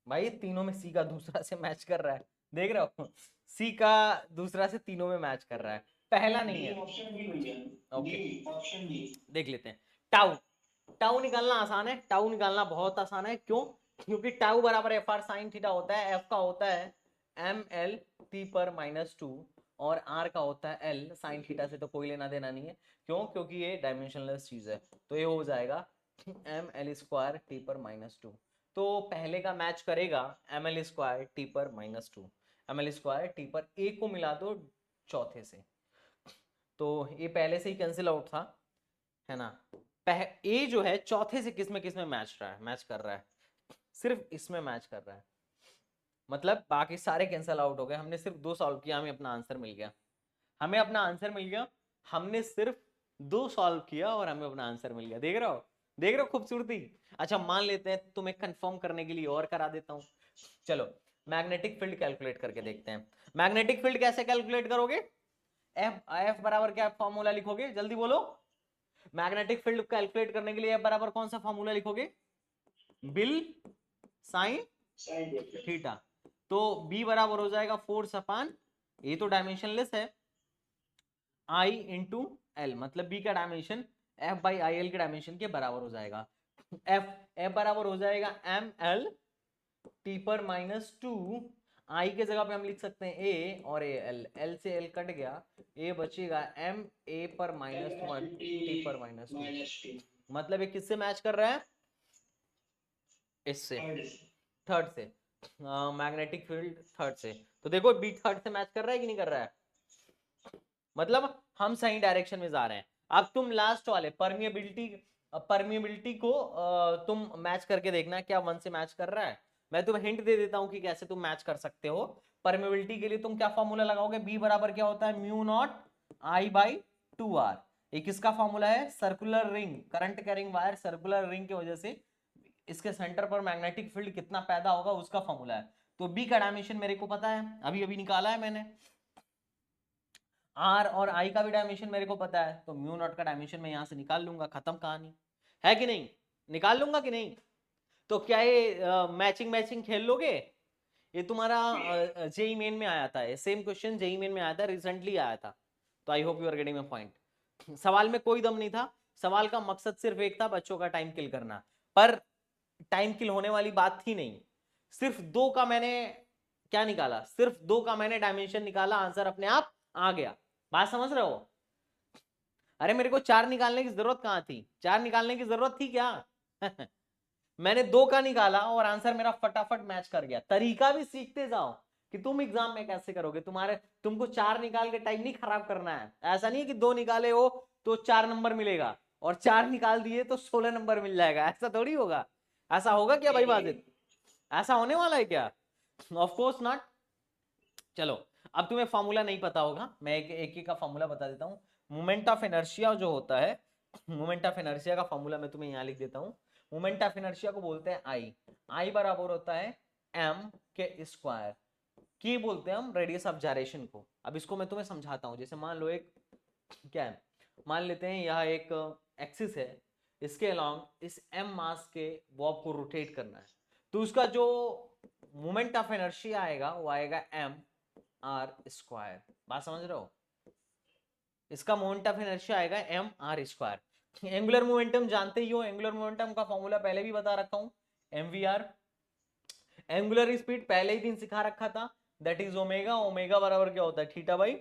भाई, तीनों में सी का दूसरा से मैच कर रहा है, देख रहे हो, सी का दूसरा से तीनों में मैच कर रहा है, पहला नहीं है। ऑप्शन बी भैया, ओके, डी ऑप्शन बी। देख लेते हैं। टाउ, टाउ निकालना आसान है, टाउ निकालना बहुत आसान है। क्यों? क्योंकि टाउ बराबर FR sin थीटा होता है, F का होता है ML/-2, और R का होता है L sin थीटा से तो कोई लेना देना नहीं है। क्यों? क्योंकि ये डायमेंशनलेस चीज है, तो ये हो जाएगा ML²T/-2। तो पहले का मैच करेगा ML²T/-2, ML²T/A को मिला दो चौथे से, तो ये पहले से ही कैंसिल आउट था, है ना। ए जो है चौथे से किस में मैच कर रहा है, सिर्फ इसमें मैच कर रहा है। मतलब बाकी सारे कैंसिल आउट हो गए, हमने सिर्फ 2 सॉल्व किया, हमें अपना आंसर मिल गया। हमने सिर्फ 2 सॉल्व किया और हमें अपना आंसर मिल गया। देख रहे हो खूबसूरती। अच्छा मान लेते हैं, तुम्हें कंफर्म करने के लिए और करा देता हूं। चलो मैग्नेटिक फील्ड कैलकुलेट करके देखते हैं। मैग्नेटिक फील्ड कैसे कैलकुलेट करोगे? एफ बराबर क्या फॉर्मूला लिखोगे, जल्दी बोलो। मैग्नेटिक फील्ड कैलकुलेट करने के लिए एफ बराबर कौन सा फॉर्मूला लिखोगे? Bill sine theta. तो बी बराबर हो जाएगा फोर्स अपान, ये तो डायमेंशनलेस है, आई इंटू एल, मतलब बी का डायमेंशन F/IL के डायमेंशन के बराबर हो जाएगा। एफ बराबर हो जाएगा एम एल टी पर माइनस टू, आई के जगह पे हम लिख सकते हैं ए और ए एल, एल से एल कट गया, ए बचेगा एम ए पर माइनस वन टी पर माइनस टू। -2 मतलब ये किससे मैच कर रहा है? इससे, थर्ड से, मैग्नेटिक फील्ड थर्ड से। तो देखो बी थर्ड से मैच कर रहा है कि नहीं कर रहा है? मतलब हम सही डायरेक्शन में जा रहे हैं। अब तुम लास्ट वाले परमिएबिलिटी को तुम मैच करके देखना क्या वन से मैच कर रहा है। मैं तुम्हें हिंट दे देता हूं कि कैसे तुम मैच कर सकते हो। परमिएबिलिटी के लिए तुम क्या फॉर्मूला लगाओगे? बी बराबर क्या होता है? Mu not I by 2r। ये किसका फॉर्मूला है? Circular ring, current carrying wire circular ring की वजह से इसके सेंटर पर मैग्नेटिक फील्ड कितना पैदा होगा उसका फॉर्मूला है। तो बी का डायमेंशन मेरे को पता है, अभी अभी निकाला है मैंने। आर और आई का भी डायमेंशन मेरे को पता है, तो म्यू नॉट का डायमेंशन मैं यहां से निकाल लूंगा, खत्म कहानी है कि नहीं? निकाल लूंगा कि नहीं? तो क्या ये मैचिंग मैचिंग खेल लोगे? ये तुम्हारा जेई मेन में आया था, सेम क्वेश्चन जेई मेन में आया था, रिसेंटली आया था। तो I hope you are getting my point. सवाल में कोई दम नहीं था, सवाल का मकसद सिर्फ एक था, बच्चों का टाइम किल करना। पर टाइम किल होने वाली बात थी नहीं। सिर्फ दो का मैंने क्या निकाला? सिर्फ दो का मैंने डायमेंशन निकाला, आंसर अपने आप आ गया। बात समझ रहे हो? अरे मेरे को चार निकालने की जरूरत कहां थी? चार निकालने की जरूरत थी क्या? मैंने दो का निकाला और आंसर मेरा फटाफट मैच कर गया। तरीका भी सीखते जाओ कि तुम एग्जाम में कैसे करोगे। तुमको चार निकाल के टाइम नहीं खराब करना है। ऐसा नहीं है कि दो निकाले हो तो 4 नंबर मिलेगा और चार निकाल दिए तो 16 नंबर मिल जाएगा, ऐसा थोड़ी होगा। ऐसा होगा क्या भाई वाजिद? ऐसा होने वाला है क्या? Of course not. चलो, अब तुम्हें फॉर्मूला नहीं पता होगा, मैं एक का फॉर्मूला बता देता हूं। मोमेंट ऑफ इनर्शिया जो होता है, मोमेंट ऑफ इनर्शिया का फॉर्मूला मैं तुम्हें यहां लिख देता हूं। मोमेंट ऑफ इनर्शिया को बोलते हैं आई। आई बराबर होता है एम के स्क्वायर की बोलते हैं हम रेडियस ऑफ जायरेशन को। अब इसको मैं तुम्हें समझाता हूं। जैसे मान लो एक क्या है, मान लेते हैं यह एक एक्सिस है, इसके अलोंग इस एम मास के बॉब को रोटेट करना है, तो उसका जो मोमेंट ऑफ इनर्शिया आएगा वो आएगा एम आर स्क्वायर। बात समझ रहे हो? इसका मोमेंट ऑफ इनर्शिया आएगा M R square. Angular momentum जानते ही हो, एंगुलर मोमेंटम का फॉर्मूला पहले भी बता रखा हूं, एमवीआर। एंगुलर स्पीड पहले ही दिन सिखा रखा था, दैट इज ओमेगा। ओमेगा बराबर क्या होता है? Theta by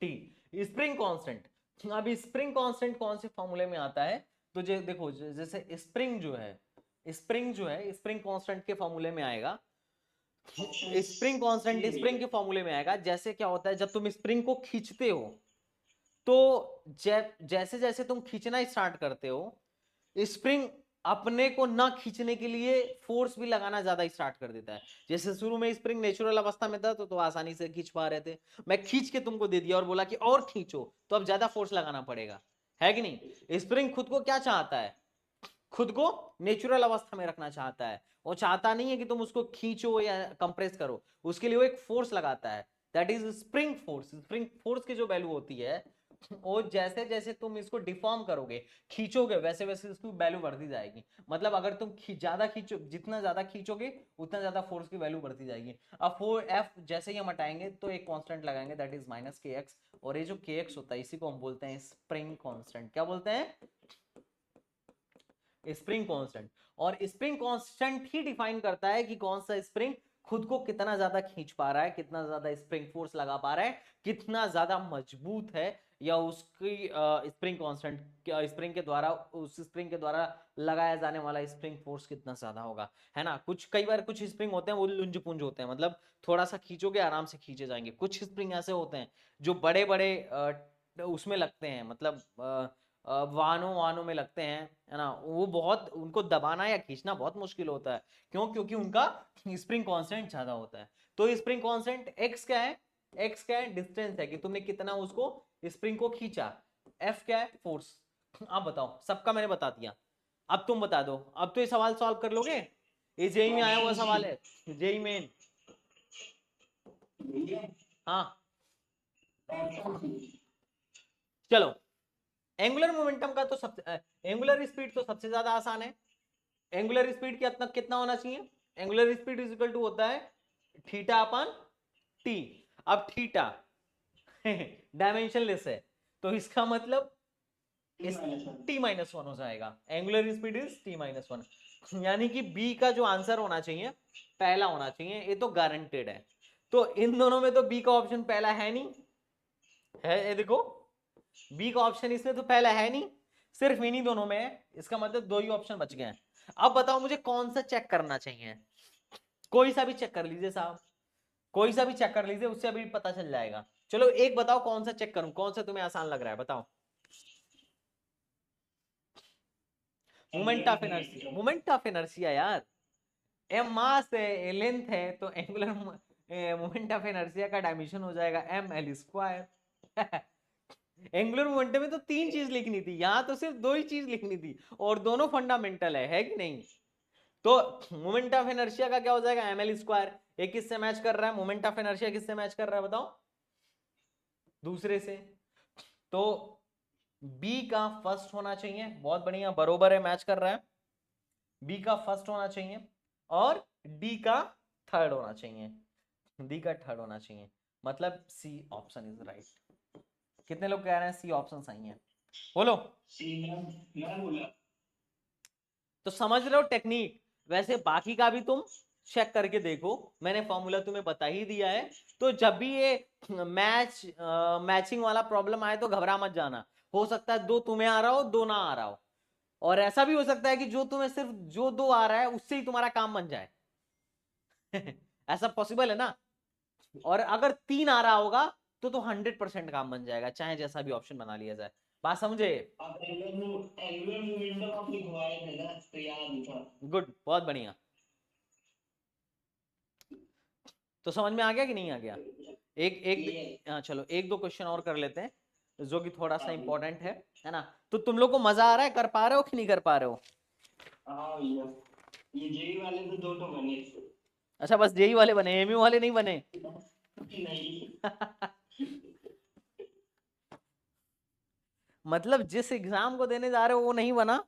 T. Spring constant, अब स्प्रिंग कांस्टेंट कौन से फॉर्मूले में आता है? तो देखो जैसे स्प्रिंग जो है, स्प्रिंग कांस्टेंट के फॉर्मूले में आएगा। स्प्रिंग कांस्टेंट स्प्रिंग के फॉर्मूले में आएगा। जैसे क्या होता है, जब तुम स्प्रिंग को खींचते हो तो जैसे जैसे तुम खींचना स्टार्ट करते हो, स्प्रिंग अपने को ना खींचने के लिए फोर्स भी लगाना ज्यादा स्टार्ट कर देता है। जैसे शुरू में स्प्रिंग नेचुरल अवस्था में था तो आसानी से खींच पा रहे थे, मैं खींच के तुमको दे दिया और बोला कि और खींचो, तो अब ज्यादा फोर्स लगाना पड़ेगा, है कि नहीं? स्प्रिंग खुद को क्या चाहता है? खुद को नेचुरल अवस्था में रखना चाहता है। वो चाहता नहीं है कि तुम उसको खींचो या कंप्रेस करो, उसके लिए वो एक फोर्स लगाता है, that is spring force. Spring force की जो वैल्यू होती है, वो जैसे जैसे तुम इसको डिफॉर्म करोगे, खींचोगे, वैसे वैसे इसकी वैल्यू बढ़ती जाएगी। मतलब अगर तुम ज्यादा खींचो, जितना ज्यादा खींचोगे उतना ज्यादा फोर्स की वैल्यू बढ़ती जाएगी। अब फोर एफ जैसे ही हम हटाएंगे तो एक कांस्टेंट लगाएंगे, दैट इज माइनस के एक्स। और ये जो के एक्स होता है इसी को हम बोलते हैं स्प्रिंग कांस्टेंट। क्या बोलते हैं? Spring constant. और स्प्रिंग कांस्टेंट ही डिफाइन करता है कि कौन सा स्प्रिंग खुद को कितना ज्यादा खींच पा रहा है, कितना ज्यादा स्प्रिंग फोर्स लगा पा रहा है, कितना ज्यादा मजबूत है, या उसकी स्प्रिंग कांस्टेंट, स्प्रिंग के द्वारा, उस स्प्रिंग के द्वारा लगाया जाने वाला स्प्रिंग फोर्स कितना ज्यादा होगा, है ना? कई बार कुछ स्प्रिंग होते हैं वो लुंज पुंज होते हैं, मतलब थोड़ा सा खींचोगे आराम से खींचे जाएंगे। कुछ स्प्रिंग ऐसे होते हैं जो बड़े बड़े उसमें लगते हैं, मतलब वाहनों वाहनों में लगते हैं, है ना? वो बहुत, उनको दबाना या खींचना बहुत मुश्किल होता है। क्यों? क्योंकि उनका स्प्रिंग कांस्टेंट ज्यादा होता है। तो स्प्रिंग कांस्टेंट एक्स क्या है? एक्स क्या है? डिस्टेंस है कि तुमने कितना उसको स्प्रिंग को खींचा। एफ क्या है? फोर्स। आप बताओ, सबका मैंने बता दिया, अब तुम बता दो। अब तो ये सवाल सॉल्व कर लोगे, ये जेई में आया हुआ सवाल है, जेई मेन। हाँ चलो, एंगुलर मोमेंटम का तो सबसे, एंगुलर स्पीड तो सबसे ज्यादा आसान है। एंगुलर स्पीड कितना कितना होना चाहिए? Angular speed is equal to होता है थीटा अपन टी। अब थीटा डायमेंशनलेस है, तो इसका मतलब इस -1। t-1 हो जाएगा, एंगुलर स्पीड इज t-1, यानी कि बी का जो आंसर होना चाहिए पहला होना चाहिए, ये तो गारंटेड है। तो इन दोनों में तो बी का ऑप्शन पहला है नहीं, है ये देखो, बी का ऑप्शन इसमें तो पहला है नहीं, सिर्फ इन्हीं दोनों में है, इसका मतलब दो ही ऑप्शन बच गए हैं। अब बताओ मुझे कौन सा चेक करना चाहिए, कोई सा भी चेक कर लीजिए साहब, कोई सा भी चेक कर लीजिए, उससे अभी पता चल जाएगा। चलो एक बताओ कौन सा चेक करूं, कौन सा तुम्हें आसान लग रहा है बताओ। Moment of inertia, moment of inertia यार, एम मास है, लेंथ है, तो एंगुलर मोमेंट ऑफ इनर्शिया का डायमेंशन हो जाएगा M L square. Angular momentum में तो तीन चीज लिखनी थी, यहां तो सिर्फ दो ही चीज लिखनी थी, और दोनों फंडामेंटल है कि नहीं। तो मोमेंट ऑफ इनर्शिया का क्या हो जाएगा, एम एल स्क्वायर। ये किससे मैच कर रहा है, मोमेंट ऑफ इनर्शिया किससे मैच कर रहा है बताओ, दूसरे से। तो बी का फर्स्ट होना चाहिए, बहुत बढ़िया, बरोबर है, मैच कर रहा है। बी का फर्स्ट होना चाहिए और डी का थर्ड होना चाहिए, डी का थर्ड होना चाहिए, मतलब सी ऑप्शन इज राइट। कितने लोग कह रहे हैं सी ऑप्शन सही है, बोलो। सी मैं बोला। तो समझ रहे हो टेक्निक, वैसे बाकी का भी तुम चेक करके देखो, मैंने फॉर्मूला तुम्हें बता ही दिया है। तो जब भी ये मैचिंग वाला प्रॉब्लम आए तो घबरा मत जाना, हो सकता है दो तुम्हें आ रहा हो दो ना आ रहा हो, और ऐसा भी हो सकता है कि जो तुम्हें सिर्फ जो दो आ रहा है उससे ही तुम्हारा काम बन जाए। ऐसा पॉसिबल है ना। और अगर तीन आ रहा होगा तो 100% काम बन जाएगा, चाहे जैसा भी ऑप्शन बना लिया जाए। बात समझे। आप एंगुलर मोमेंटम आप लिखवाए थे ना, तो याद था। गुड, बहुत बढ़िया। तो समझ में आ गया कि नहीं आ गया। एक ये एक चलो एक दो क्वेश्चन और कर लेते हैं जो कि थोड़ा सा इंपॉर्टेंट है ना। तो तुम लोग को मजा आ रहा है, कर पा रहे हो कि नहीं कर पा रहे हो। हाँ भैया, ये जेई वाले तो दो बने। अच्छा बस जेई वाले बने, एमयू वाले नहीं बने। नहीं। मतलब जिस एग्जाम को देने जा रहे हो वो नहीं बना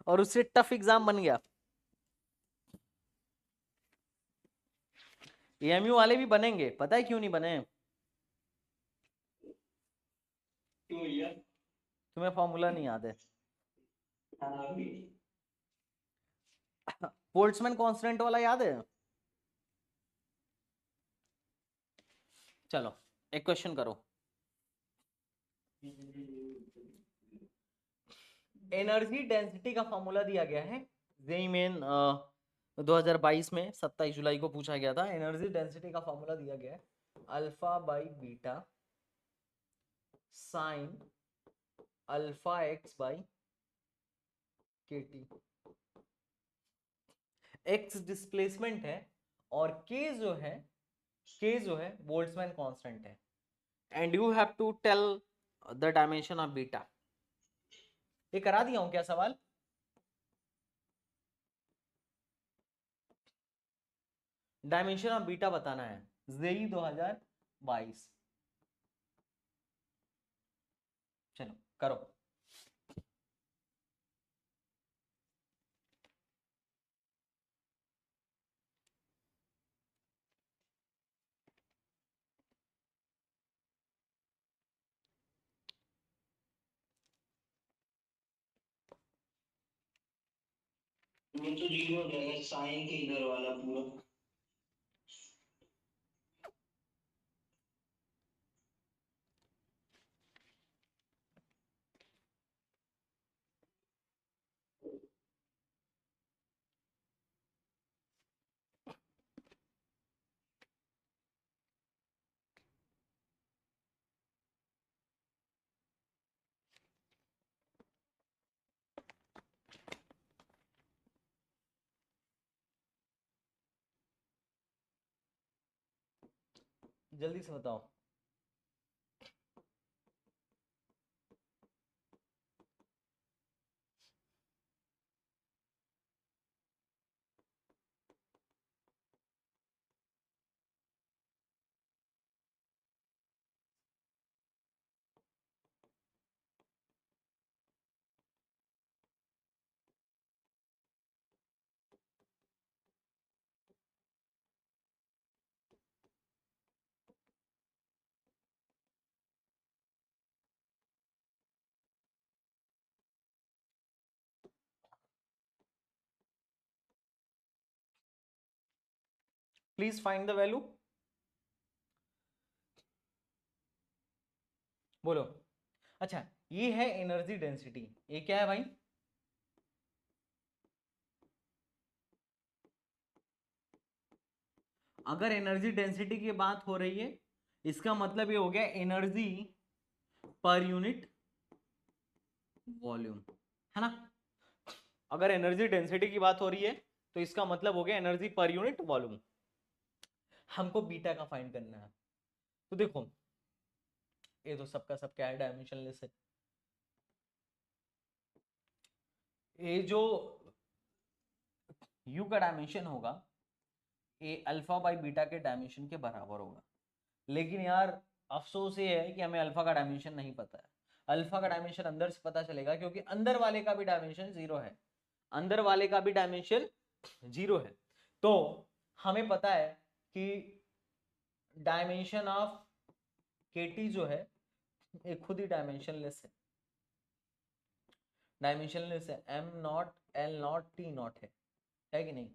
और उससे टफ एग्जाम बन गया। एमयू वाले भी बनेंगे, पता है क्यों नहीं बने, क्यों भैया। तुम्हें फॉर्मूला नहीं याद है। हाँ भी। बोल्ट्जमैन कांस्टेंट वाला याद है। चलो एक क्वेश्चन करो। एनर्जी डेंसिटी का फॉर्मूला दिया गया है, जेई मेन 2022 में 27 जुलाई को पूछा गया था। एनर्जी डेंसिटी का फॉर्मूला दिया गया है alpha by beta sine alpha X by K T. X displacement है और के जो है बोल्ट्जमैन कांस्टेंट है, and you have to tell the dimension of beta. ये करा दिया हूं क्या सवाल। डायमेंशन ऑफ बीटा बताना है, जेई 2022। चलो करो। वो तो जीरो हो जाएगा, साइन के इधर वाला पूरा। जल्दी से बताओ। प्लीज फाइंड द वैल्यू, बोलो। अच्छा, ये है एनर्जी डेंसिटी, ये क्या है भाई? अगर एनर्जी डेंसिटी की बात हो रही है, इसका मतलब ये हो गया एनर्जी पर यूनिट वॉल्यूम, है ना? अगर एनर्जी डेंसिटी की बात हो रही है तो इसका मतलब हो गया एनर्जी पर यूनिट वॉल्यूम। हमको बीटा का फाइंड करना है। तो देखो, ये तो सबका सब क्या है, डायमेंशनलेस है। ये जो यू का डायमेंशन होगा, ये अल्फा बाई बीटा के डायमेंशन के बराबर होगा। लेकिन यार अफसोस ये है कि हमें अल्फा का डायमेंशन नहीं पता है। अल्फा का डायमेंशन अंदर से पता चलेगा, क्योंकि अंदर वाले का भी डायमेंशन 0 है, अंदर वाले का भी डायमेंशन 0 है। तो हमें पता है कि डायमेंशन ऑफ केटी जो है ये खुद ही डायमेंशनलेस है, am naught L not T not है कि नहीं?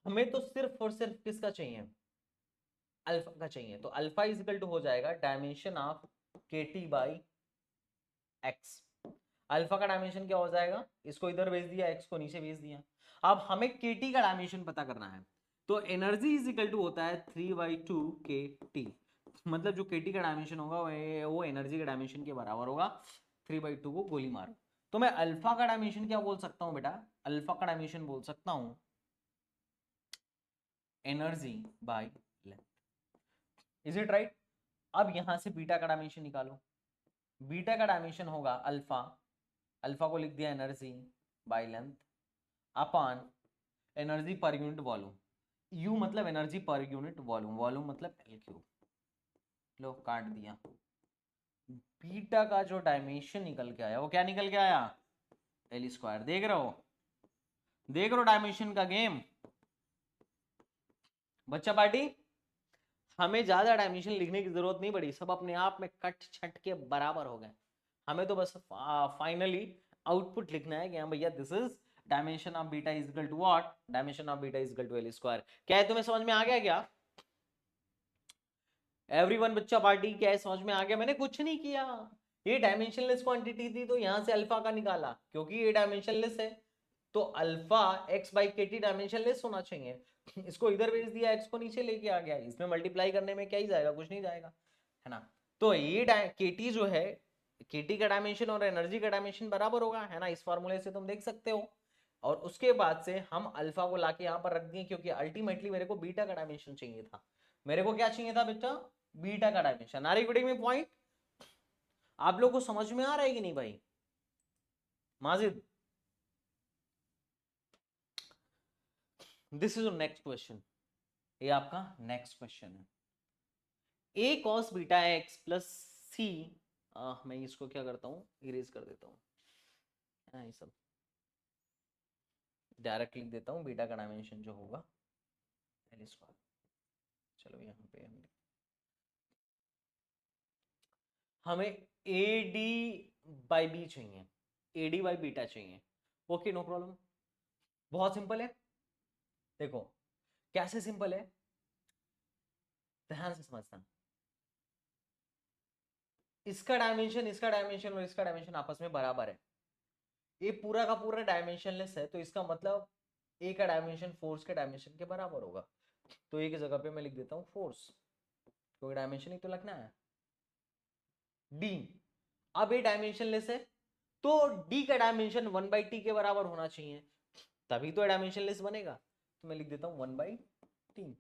हमें तो सिर्फ और सिर्फ किसका चाहिए? अल्फा का चाहिए। तो अल्फा इज इक्वल टू हो जाएगा डायमेंशन ऑफ के टी बाई एक्स। अल्फा का डायमेंशन क्या हो जाएगा? इसको इधर भेज दिया, एक्स को नीचे भेज दिया। अब हमें के टी का डायमेंशन पता करना है, तो एनर्जी इज इक्वल टू होता है 3/2 के टी। मतलब जो के टी का डायमेंशन होगा वो एनर्जी के डायमेंशन के बराबर होगा। 3/2 को गोली मारो। तो मैं अल्फा का डायमेंशन क्या बोल सकता हूं बेटा? अल्फा का डायमेंशन बोल सकता हूं energy by length. Is it right? अब यहां से बीटा का डायमेंशन निकालो। बीटा का डायमेंशन होगा अल्फा, अल्फा को लिख दिया energy by length upon energy per unit volume. U मतलब energy per unit volume, volume मतलब एल क्यूब। लो काट दिया। बीटा का जो डायमेंशन निकल के आया वो क्या निकल के आया? L square. देख रहे हो, देख रहे हो डायमेंशन का गेम बच्चा पार्टी? हमें ज्यादा डायमेंशन लिखने की जरूरत नहीं पड़ी, सब अपने आप में कट छट के बराबर हो गए। हमें तो बस फाइनली आउटपुट लिखना है कि हाँ भैया this is dimension of beta is equal to what? Dimension of beta is equal to L square. क्या है, तुम्हें समझ में आ गया क्या? एवरीवन बच्चा पार्टी, क्या है, समझ में आ गया? मैंने कुछ नहीं किया, ये डायमेंशनलेस क्वांटिटी थी तो यहां से अल्फा का निकाला, क्योंकि ये डायमेंशनलेस है तो alpha X by K T dimensionless होना चाहिए। इसको इधर भेज दिया, एक्स को नीचे लेके आ गया, इसमें मल्टीप्लाई करने में क्या ही जाएगा, कुछ नहीं जाएगा, है ना? तो ये के टी जो है, के टी का डायमेंशन और एनर्जी का डायमेंशन बराबर होगा, है ना? इस फॉर्मूले से तुम देख सकते हो। और उसके बाद से हम अल्फा को लाके यहाँ पर रख दिए, क्योंकि अल्टीमेटली मेरे को बीटा का डायमेंशन चाहिए था। मेरे को क्या चाहिए था बेटा? बीटा का dimension. Are you getting me point? आप लोग को समझ में आ रहा है कि नहीं भाई? Majid, this is next question. ये आपका नेक्स्ट क्वेश्चन है। ए कॉस बीटा एक्स प्लस सी, मैं इसको क्या करता हूँ, इरेज कर देता हूँ, ये सब डायरेक्ट लिख देता हूँ। बीटा का डायमेंशन जो होगा एल स्क्वायर। चलो यहाँ पे हमें ए डी बाई बी चाहिए, ए डी बाई बीटा चाहिए। ओके, नो प्रॉब्लम, बहुत सिंपल है। देखो कैसे सिंपल है, ध्यान से समझना। इसका डायमेंशन, इसका डायमेंशन और इसका डायमेंशन आपस में बराबर है। ये पूरा का पूरा डायमेंशनलेस है, तो इसका मतलब ए का डायमेंशन फोर्स के डायमेंशन के बराबर होगा। तो ए की जगह पे मैं लिख देता हूँ फोर्स, क्योंकि डायमेंशन ही तो लिखना है। डी, अब ये डायमेंशनलेस है तो डी का डायमेंशन 1/t के बराबर होना चाहिए, तभी तो डायमेंशनलेस बनेगा। तो मैं लिख देता हूँ 1/t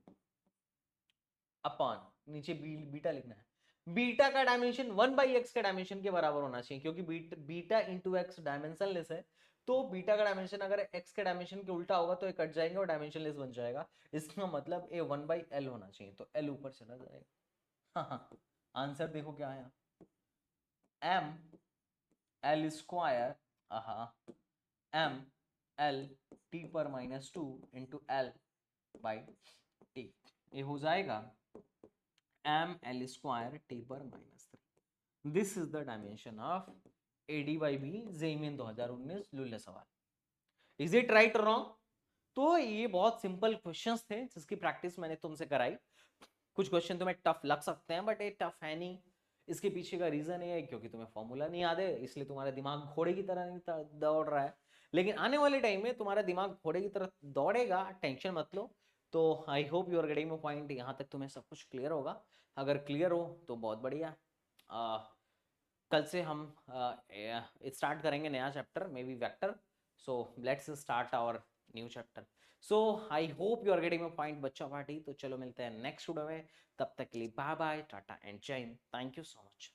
अपॉन, नीचे बीटा लिखना है। बीटा का डायमेंशन 1/x के डायमेंशन के बराबर होना चाहिए, क्योंकि बीटा इंटू एक्स डायमेंशनलेस है। तो बीटा का डायमेंशन अगर x के डायमेंशन के उल्टा होगा तो ये कट जाएंगे और डायमेंशनलेस बन जाएगा। इसका मतलब ये 1/l होना चाहिए, तो l ऊपर चला जाएगा। हाँ, आंसर देखो क्या आया, m l square m l t पर -2 इंटू l बाई टी। ये हो जाएगा m l स्क्वायर t पर -3। This is the dimension of A D by B, JEE Main 2019 लुल्ले सवाल। इज इट राइट और रॉन्ग? तो ये बहुत सिंपल क्वेश्चंस थे जिसकी प्रैक्टिस मैंने तुमसे कराई। कुछ क्वेश्चन तुम्हें टफ लग सकते हैं बट ये टफ है नहीं। इसके पीछे का रीजन ये है क्योंकि तुम्हें फॉर्मूला नहीं याद है, इसलिए तुम्हारा दिमाग घोड़े की तरह नहीं दौड़ रहा है। लेकिन आने वाले टाइम में तुम्हारा दिमाग घोड़े की तरह दौड़ेगा, टेंशन मत लो। तो I hope you are getting my point. यहाँ तक तुम्हें सब कुछ क्लियर होगा। अगर क्लियर हो तो बहुत बढ़िया। कल से हम स्टार्ट करेंगे नया chapter, may be vector. So let's start our new chapter. So I hope you are getting my point बच्चा पार्टी। तो चलो मिलते हैं नेक्स्ट वीडियो में, तब तक के लिए बाय बाय, टाटा एंड जय Hind. Thank you so much.